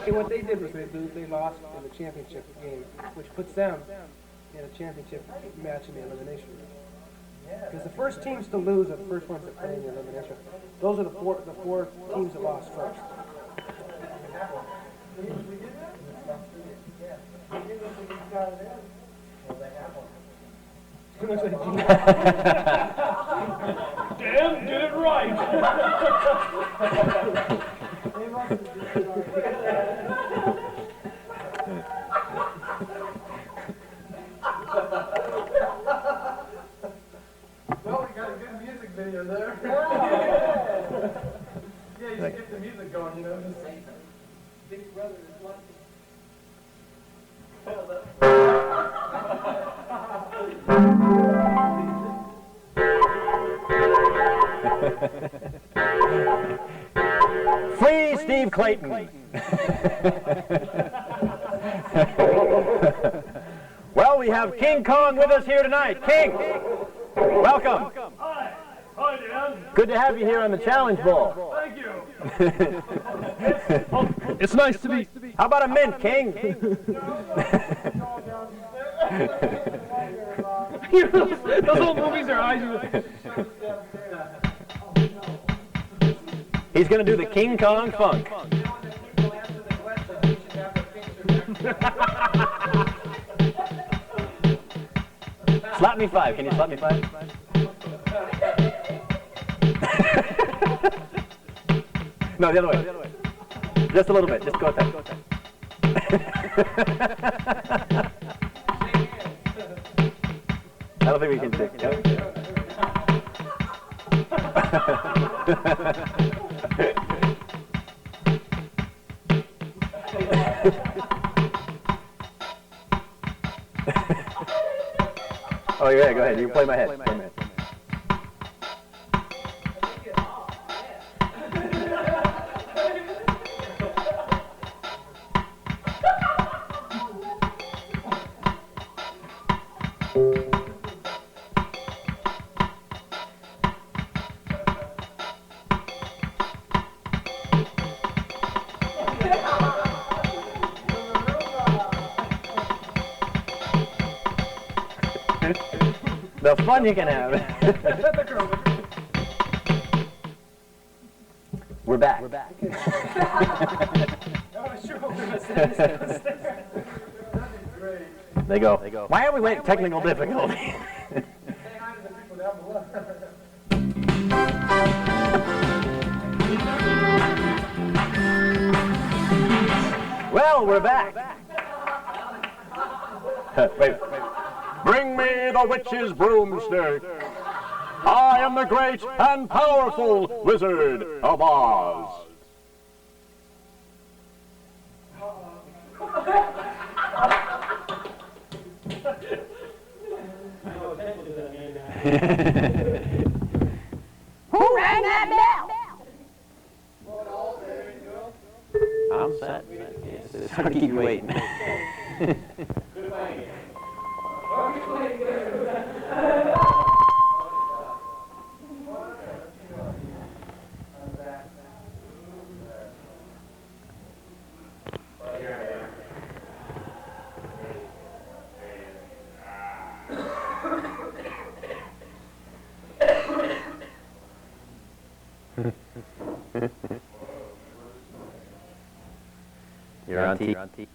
What they did was they lost in the championship game, which puts them in a championship match in the elimination round. Because the first teams to lose are the first ones that play in the elimination round. Those are the four teams that lost first. Dan did it right. Well, we got a good music video there. Yeah, you should get the music going, you know. Just Big Brother is watching. Free Steve Clayton. Well, we have King Kong with us here tonight. King, welcome. Hi. Hi, Dan. Good to have you here on the Challenge Bowl. Thank you. It's nice to be. How about a mint, King? Those old movies are eyes. He's going to do the King Kong funk. Slap me 5. Can you slap me 5? No, the other way. Just a little bit. Just go ahead. I don't think we can do it. Oh, yeah, go ahead. You can play my head. Play my head. The fun you can have. We're back. We're back. They go. Why are we waiting? Technical difficulty. Well, we're back. Wait. Bring me the witch's broomstick. I am the great and powerful Wizard of Oz. Who rang that bell? I'm set. It's hard to keep you waiting. You're on TV.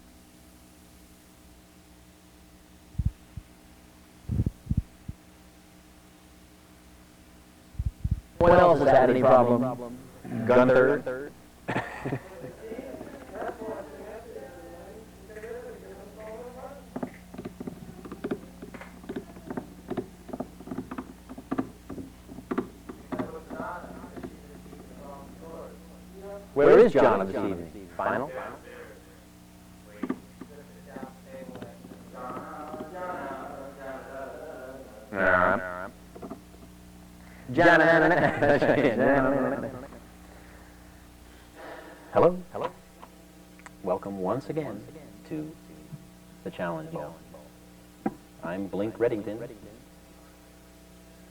What else has had any problem? Gunther? Where is John this evening? Final? Hello? Hello? Welcome once again to the Challenge Bowl. I'm Blink Reddington,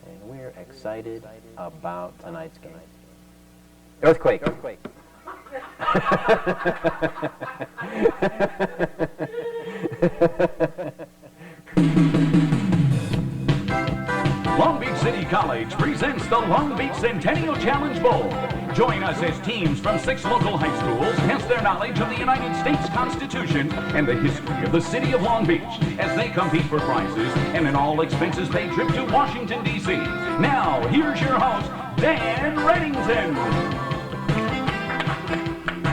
and we're excited about tonight's game. Earthquake. Earthquake. Long Beach City College presents the Long Beach Centennial Challenge Bowl. Join us as teams from 6 local high schools test their knowledge of the United States Constitution and the history of the city of Long Beach as they compete for prizes and an all-expenses-paid trip to Washington, D.C. Now, here's your host, Dan Reddington.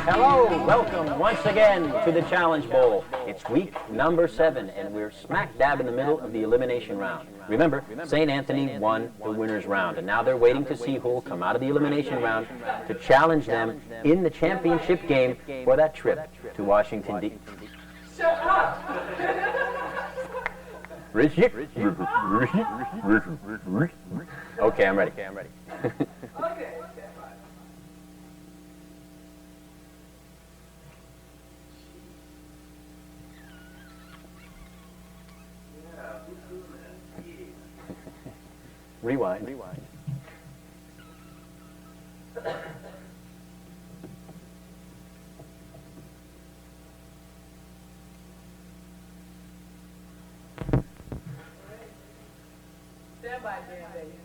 Hello, welcome once again to the Challenge Bowl. It's week number 7, and we're smack dab in the middle of the elimination round. Remember, St. Anthony won the winner's round, and now they're waiting to see who will come out of the elimination round to challenge them in the championship game for that trip to Washington, D.C. Shut up! Okay, I'm ready. Okay. Rewind. Stand by, Dan, baby.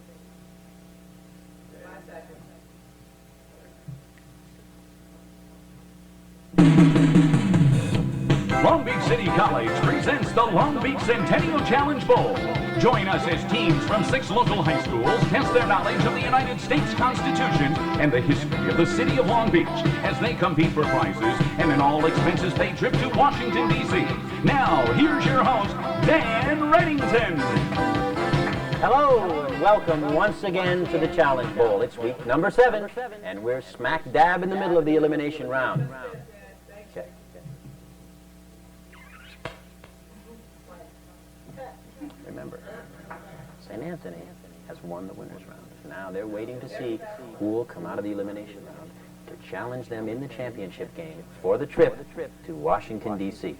5 seconds. Long Beach City College presents the Long Beach Centennial Challenge Bowl. Join us as teams from 6 local high schools test their knowledge of the United States Constitution and the history of the city of Long Beach as they compete for prizes and an all-expenses-paid trip to Washington, D.C. Now, here's your host, Dan Reddington. Hello, and welcome once again to the Challenge Bowl. It's week number 7, and we're smack dab in the middle of the elimination round. Okay. Remember, St. Anthony has won the winner's round. Now they're waiting to see who will come out of the elimination round to challenge them in the championship game for the trip to Washington, D.C.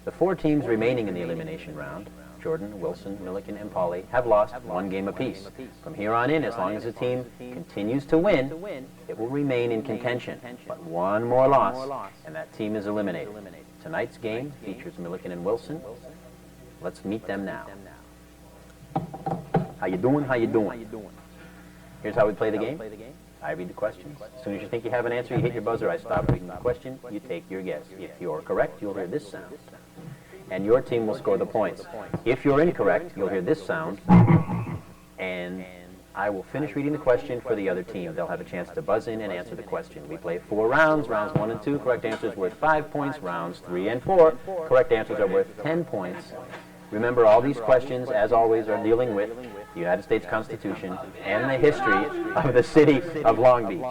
The 4 teams remaining in the elimination round, Jordan, Wilson, Milliken, and Pauley, have lost 1 game apiece. From here on in, as long as the team continues to win, it will remain in contention. But 1 more loss, and that team is eliminated. Tonight's game features Milliken and Wilson. Let's meet them now. How you doing? How you doing? Here's how we play the game. I read the questions. As soon as you think you have an answer, you hit your buzzer. I stop reading the question. You take your guess. If you're correct, you'll hear this sound, and your team will score the points. If you're incorrect, you'll hear this sound, and I will finish reading the question for the other team. They'll have a chance to buzz in and answer the question. We play 4 rounds. Rounds 1 and 2, correct answers worth 5 points. Rounds 3 and 4, correct answers are worth 10 points. Remember, all these questions, as always, are dealing with the United States Constitution and the history of the city of Long Beach.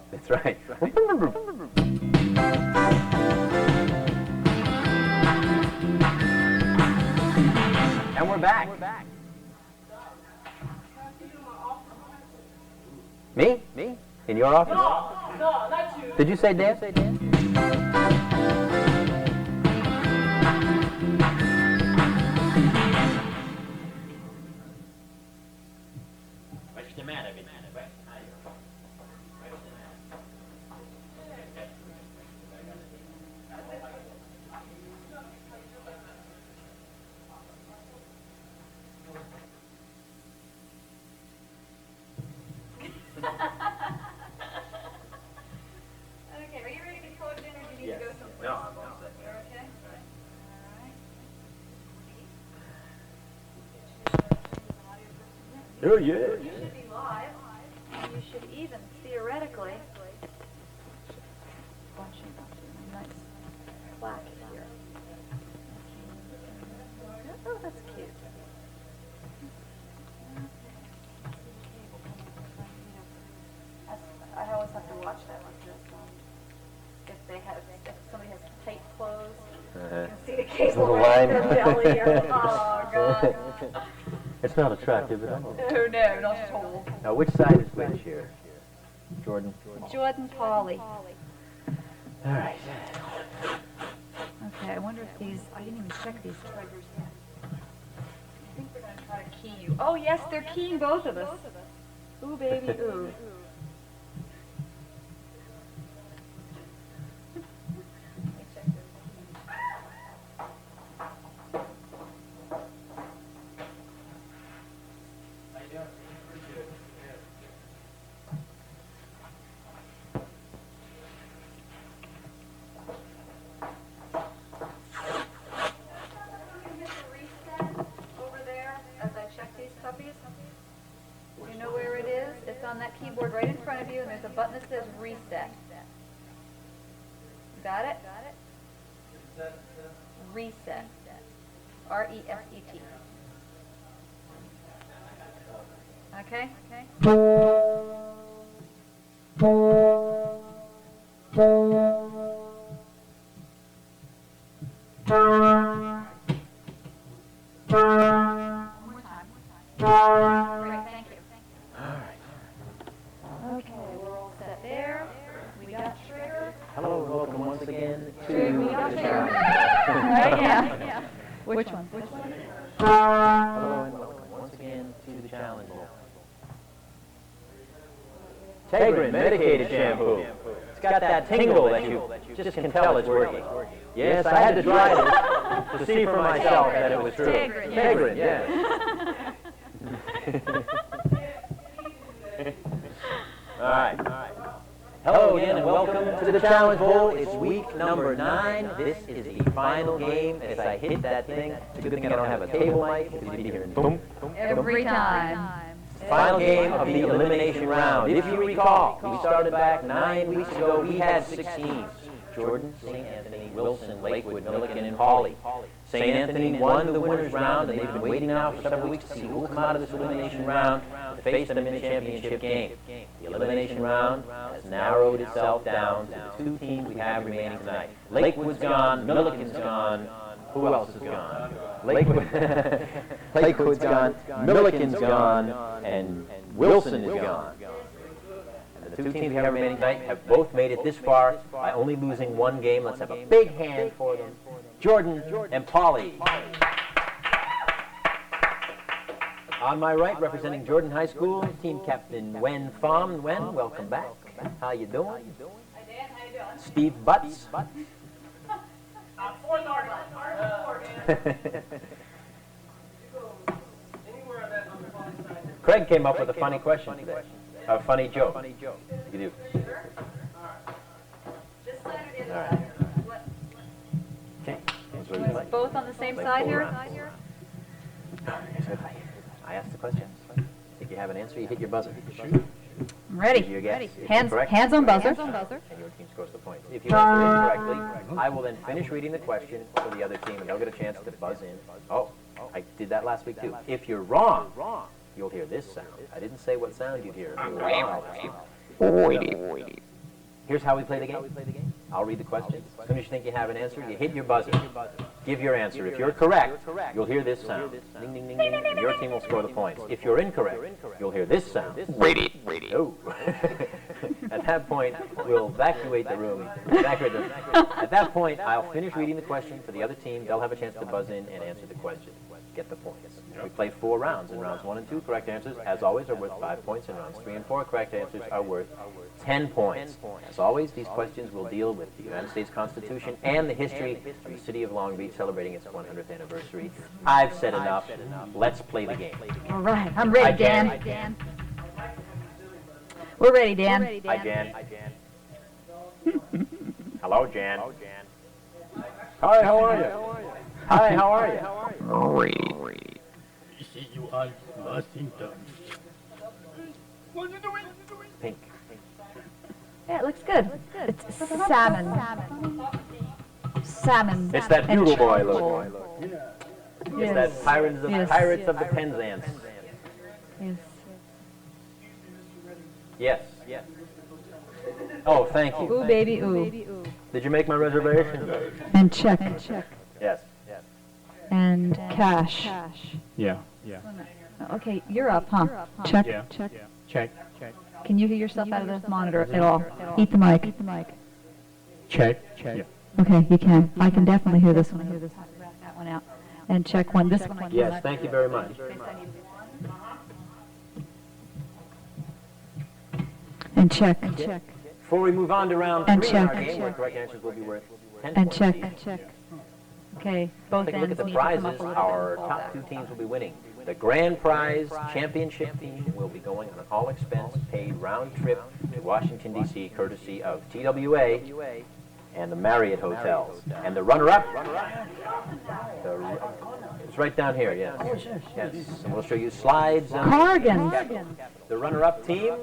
That's right. And we're back. Me? In your office? No, not you. Did you say Dan? What's the matter with you? Okay, are you ready to close in, or do you need to go someplace? No. You're okay? Oh, yeah. You should be live. You should even, theoretically, nice plaque here. Oh, that's cute. I always have to watch that one, if somebody has tight clothes, you can see the cable right in their belly, or, oh, God. It's not attractive at all. Oh, no, not at all. Now, which side is which here? Jordan? Jordan Pauley. All right. Okay, I wonder if these, I didn't even check these triggers yet. I think they're going to try to key you. Oh, yes, they're keying both of us. Ooh, baby, ooh. on that keyboard right in front of you, and there's a button that says reset. Got it? Reset. R-E-S-E-T. Okay? Great, thank you. Okay, we're all set there. We got Trigger. Hello and welcome once again to We got the Trigger. challenge. Right? Yeah. Which one? Hello and welcome once again to the challenge. Tegrin medicated shampoo. It's got that tingle that you just can tell it's working. Yes, I had to try it to see for myself that it was true. Tegrin, yes. All right. Hello again and welcome to the Challenge Bowl. It's week number 9. This is the final game. As I hit that thing, it's a good thing I don't have a table mic, because you'd be hearing boom, boom, Every time. Final game of the elimination round. If you recall, we started back 9 weeks ago. We had 6 teams. Jordan, St. Anthony, Wilson, Lakewood, Milliken, and Hawley. St. Anthony won the winners round, and they've been waiting now for several weeks to see who will come out of this elimination round to face them in the championship game. The elimination round has narrowed itself down to the 2 teams we have remaining tonight. Lakewood's gone, Milliken's gone. Who else is gone? Lakewood's gone, Milliken's gone, and Wilson is gone. The 2 teams we have remaining tonight have both made it this far by only losing 1 game. Let's have a big hand for them. Jordan and Polly. On my right, representing Jordan High School, team captain Wen Pham. Wen, welcome back. How you doing? Hi, Dan. How you doing? Steve Butts. Craig came up with a funny question today. A funny joke. You do. All right. Okay. Both on the same side here? I asked the question. If you have an answer, you hit your buzzer. I'm ready. Your guess. Hands on buzzer. And your team scores the points. If you answer incorrectly, I will then finish reading the question for the other team, and they'll get a chance to buzz in. Oh, I did that last week too. If you're wrong, you'll hear this sound. I didn't say what sound you'd hear. Here's how we play the game. I'll read the question. As soon as you think you have an answer, you hit your buzzer. Give your answer. If you're correct, you'll hear this sound. Ding, ding, ding, ding, and your team will score the points. If you're incorrect, you'll hear this sound. Oh. At that point, we'll evacuate the room. At that point, I'll finish reading the question for the other team. They'll have a chance to buzz in and answer the question. Get the points. We play 4 rounds. In rounds 1 and 2, correct answers, as always, are worth 5 points. In rounds 3 and 4, correct answers are worth 10 points. As always, these questions will deal with the United States Constitution and the history of the city of Long Beach celebrating its 100th anniversary. I've said enough. Let's play the game. All right. I'm ready, Dan. We're ready, Dan. Hi, Jan. Hello, Jan. Hi, how are you? Hi, how are you? See you all Washington. What are you doing? Pink. Yeah, it looks good. It's salmon. Salmon. It's that Bugle Boy look. Yeah. It's that Pirates of the Penzance. Yes. Yes. Oh, thank you. Ooh, baby, ooh. Did you make my reservation? And check. Yes. And cash. Yeah. Okay, you're up, huh? Check. Yeah. Check. Can you hear yourself out of the monitor at all? Eat the mic. Check. Yeah. Okay, you can. I can definitely hear this one. Wrap that one out. And check one. This one. Yes, thank you very much. And check. Before we move on to round 3 in our game, where correct answers will be worth 10 points each. Okay, both Take a look at the prizes our top 2 teams will be winning. The grand prize championship team will be going on an all-expense paid round trip to Washington, D.C., courtesy of TWA and the Marriott Hotels. And the runner-up, It's right down here, yes. Yes, and we'll show you slides. Cargans. The runner-up team,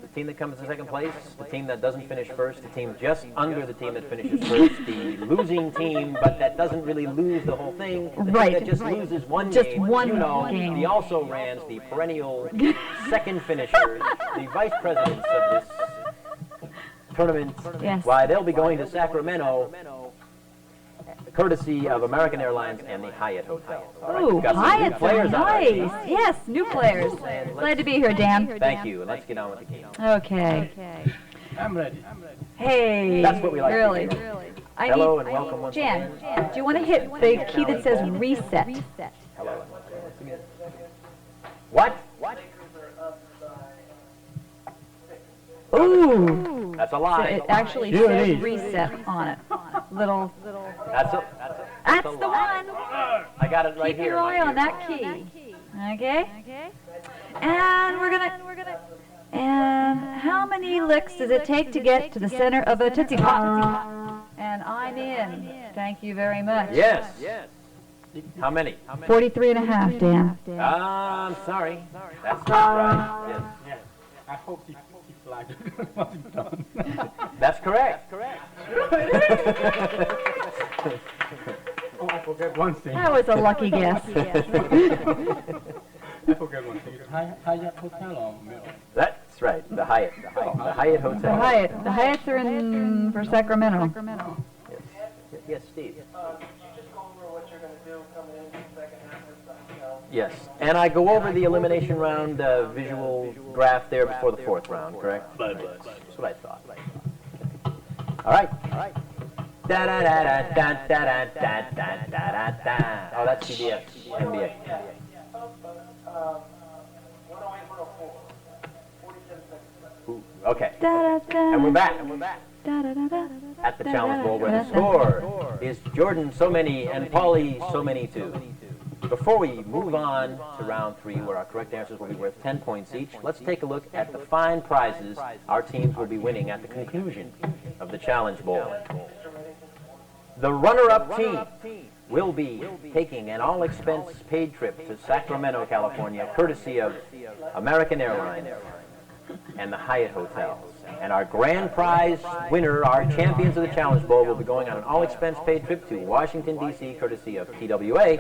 the team that comes in second place, the team that doesn't finish first, the team just under the team that finishes first, the losing team, but that doesn't really lose the whole thing, the team that just loses one Just game. one you know, game. the also-rans, the perennial second finishers, the vice presidents of this tournament. Yes. Why, they'll be going to Sacramento, courtesy of American Airlines and the Hyatt Hotel. All right, Ooh, we've got some new Hyatt's players on our team. nice. Yes, new players. Glad to be here, Dan. Thank you. Let's get on with the game. Okay. I'm ready. Hey. That's what we like to Really. hear. Hello and welcome once Jan, again. do you want to hit the key that says reset? Hello. What? Ooh. That's a So lie. it actually Here it says is. reset on it. Little. That's That's a the lie. one. I got it right Keep here. your eye on that key. Okay. And we're gonna. And how many licks does it take to get to the center of a Tootsie Pop? And I'm in. Thank you very much. Yes. How many? 43 and a half, Dan. I'm sorry. That's not right. Yes. Yes. I hope he flagged Washington. That's correct. Oh, I forgot one thing. That was a lucky guess. I forgot one thing. Hyatt Hotel or Mill? That's right. The Hyatt. The Hyatt Hotel. The Hyatt. The Hyatts are in for Sacramento. Yes. Yes, Steve. Yes, and I go over the elimination round visual graph there before the fourth round, correct? That's what I thought. All right. Da da da da da da da da da da. Oh, that's CBS, NBA. Ooh, okay. And we're back. At the Challenge Bowl, where the score is Jordan so many and Paulie so many too. Before we move on to round three, where our correct answers will be worth 10 points each, let's take a look at the fine prizes our teams will be winning at the conclusion of the Challenge Bowl. The runner-up team will be taking an all-expense paid trip to Sacramento, California, courtesy of American Airlines and the Hyatt Hotels. And our grand prize winner, our champions of the Challenge Bowl, will be going on an all-expense paid trip to Washington, D.C., courtesy of TWA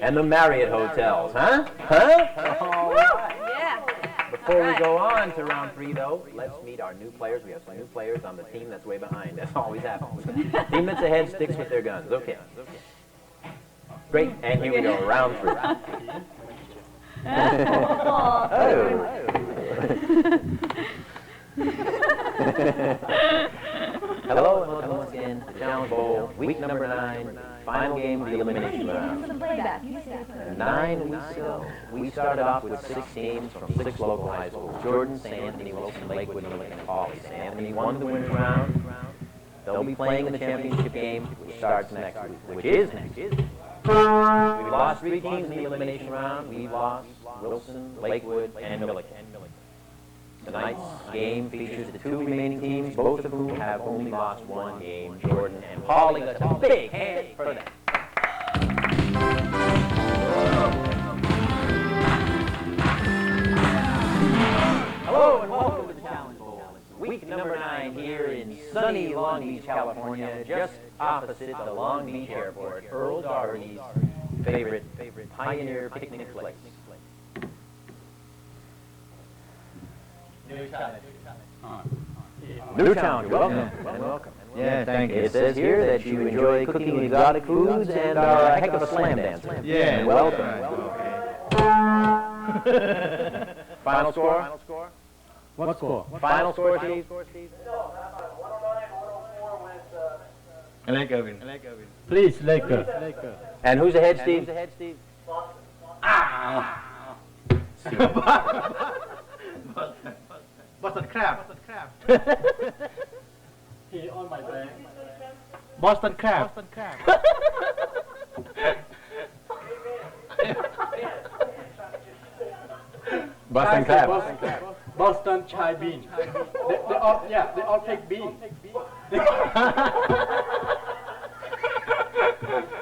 and the Marriott Hotels. Huh? All right. Yeah. Before we go on to round three, though, let's meet our new players. We have some new players on the team that's way behind. That's always happens. Team that's ahead sticks with their guns. Okay. Great. And here we go, round three. Hello and welcome once again to the Challenge Bowl, week number 9, final game of the elimination round. 9 weeks ago, we started off with 6 teams from 6 local high schools: Jordan, St. Anthony, Wilson, Lakewood, Milliken, and Pauley. St. Anthony won the winner's round. They'll be playing in the championship game, which starts next week, which is next. We've lost 3 teams in the elimination round. We've lost Wilson, Lakewood, and Milliken. Tonight's game features the 2 remaining teams, both of whom have only lost 1 game. Jordan and Paulie. That's a big hand for them. Hello and welcome to the Challenge Bowl. Week number 9 here in sunny Long Beach, California, just opposite the Long Beach Airport, Earl Doherty's favorite pioneer picnic place. Newtown, welcome. And welcome. Yeah, thank you. It says here that you enjoy cooking exotic foods and are a heck of a slam dancer. Yeah. And welcome. Final score? What score? Final score, Steve? Lakers. Please, Lakers. And who's ahead, Steve? Boston Crab. He on my back. Boston Crab. Boston Crab. Boston chai bean. They all take bean.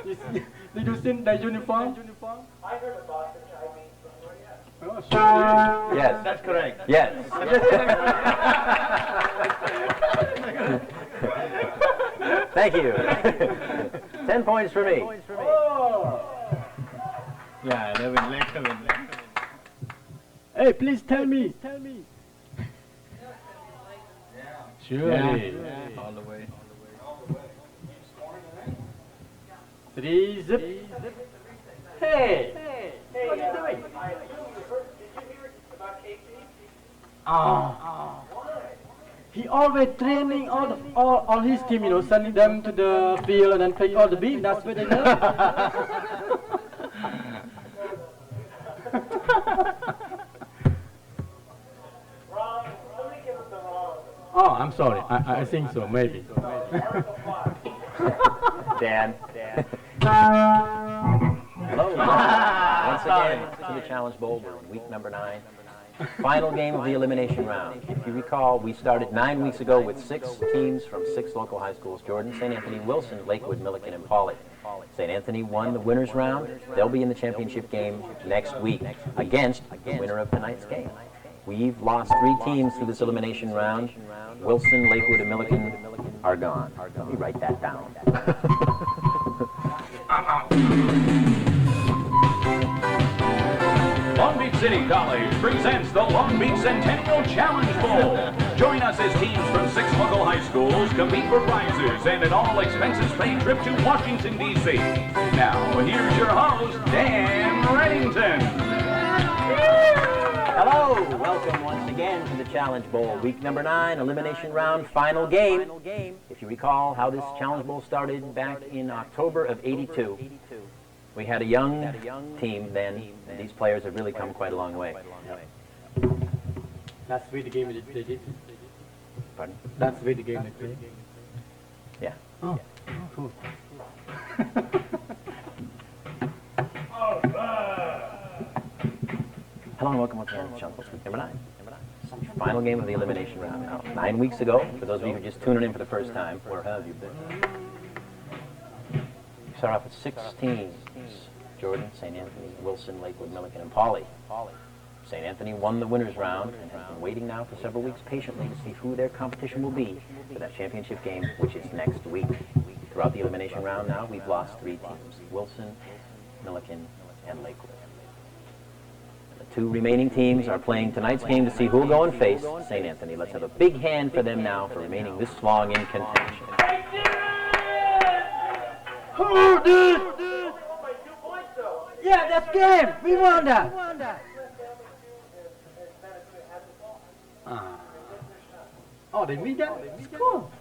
You see, did you see the uniform? Yes. That's correct. Yes. Thank you. 10 points for me. Yeah, they will like to win. Hey, please tell me. Surely. Yeah. All the way. 3 zip. Hey, what are you doing? He always training all his team, you know, sending them to the field and then take all the beat. That's what they do. Oh, I'm sorry. I think so, maybe. Dan. Hello. Once again, to the Challenge Bowl. We're in week number 9. Final game of the elimination round. If you recall, we started 9 weeks ago with 6 teams from 6 local high schools: Jordan, St. Anthony, Wilson, Lakewood, Milliken, and Pauley. St. Anthony won the winner's round. They'll be in the championship game next week against the winner of tonight's game. We've lost 3 teams through this elimination round. Wilson, Lakewood, and Milliken are gone. Let me write that down. Long Beach City College presents the Long Beach Centennial Challenge Bowl. Join us as teams from 6 local high schools compete for prizes and an all-expenses-paid trip to Washington, D.C. Now, here's your host, Dan Reddington. Hello, welcome once again to the Challenge Bowl, week number 9, elimination round, final game. If you recall how this Challenge Bowl started back in October of '82, we had a young team then. These players have really come quite a long way. That's the game they did. Pardon? That's the game they played. Yeah. Oh, cool. Hello and welcome once again to the Challenge Bowl, week number 9. Final game of the elimination round. Now, 9 weeks ago, for those of you who are just tuning in for the first time, where have you been? We start off with 6 teams: Jordan, St. Anthony, Wilson, Lakewood, Milliken, and Pauley. St. Anthony won the winner's round and has been waiting now for several weeks patiently to see who their competition will be for that championship game, which is next week. Throughout the elimination round now, we've lost 3 teams: Wilson, Milliken, and Lakewood. The 2 remaining teams are playing tonight's game to see who will go and face St. Anthony. Let's have a big hand for them now for remaining this long in contention. Who did? Yeah, that's game. We won that. Oh, they mean that? It's cool.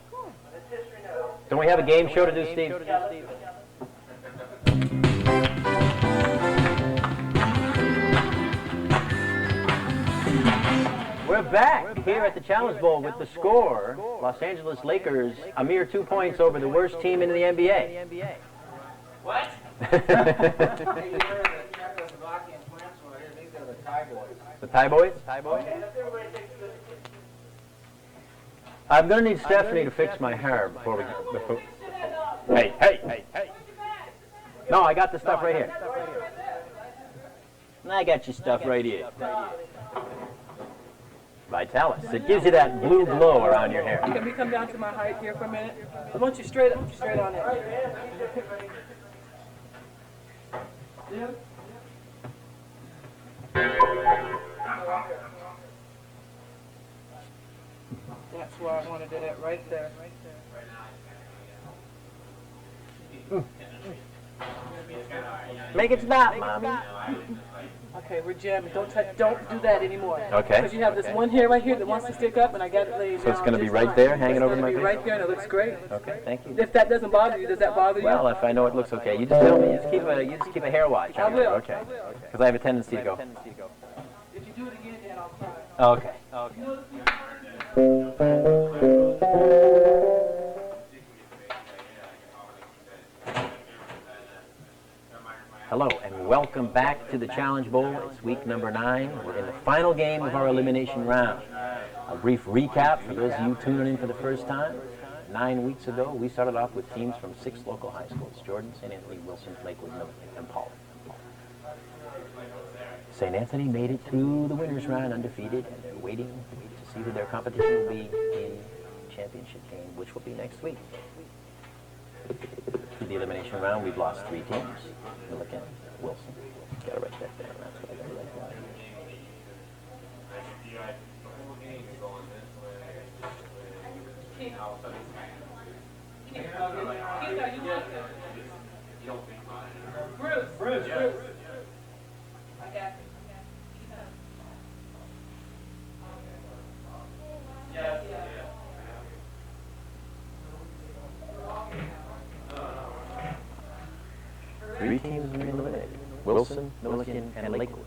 Don't we have a game show to do, Steve? We're back here at the Challenge Bowl with the score. Los Angeles Lakers a mere 2 points over the worst team in the NBA. What? The Thai boys? I'm going to need Stephanie to fix my hair before we... Hey. No, I got the stuff right here. I got your stuff right here. Vitalis. It gives you that blue glow around your hair. Can we come down to my height here for a minute? I want you straight on it. That's where I wanted it at, right there. Make it stop, Mommy. Okay, we're jamming. Don't do that anymore. Okay. Because you have this one hair right here that wants to stick up, and I got it laid down. So it's going to be right there, hanging over my face? It's going to be right there, and it looks great. Okay, thank you. If that doesn't bother you, does that bother you? Well, if I know it looks okay, you just tell me. You just keep a hair watch. I will. Okay. Because I have a tendency to go. If you do it again, then I'll cry. Okay. Hello and welcome back to the Challenge Bowl. It's week number 9. We're in the final game of our elimination round. A brief recap for those of you tuning in for the first time. 9 weeks ago, we started off with teams from 6 local high schools: Jordan, St. Anthony, Wilson, Lakewood, Milliken, and Pauley. St. Anthony made it through the winners round undefeated, and they're waiting to see who their competition will be in championship game, which will be next week. Through the elimination round, we've lost 3 teams. Milliken, Wilson. Gotta write that down. That's what I gotta write down. Bruce. Three teams are eliminated. Wilson, Milliken, and Lakewood.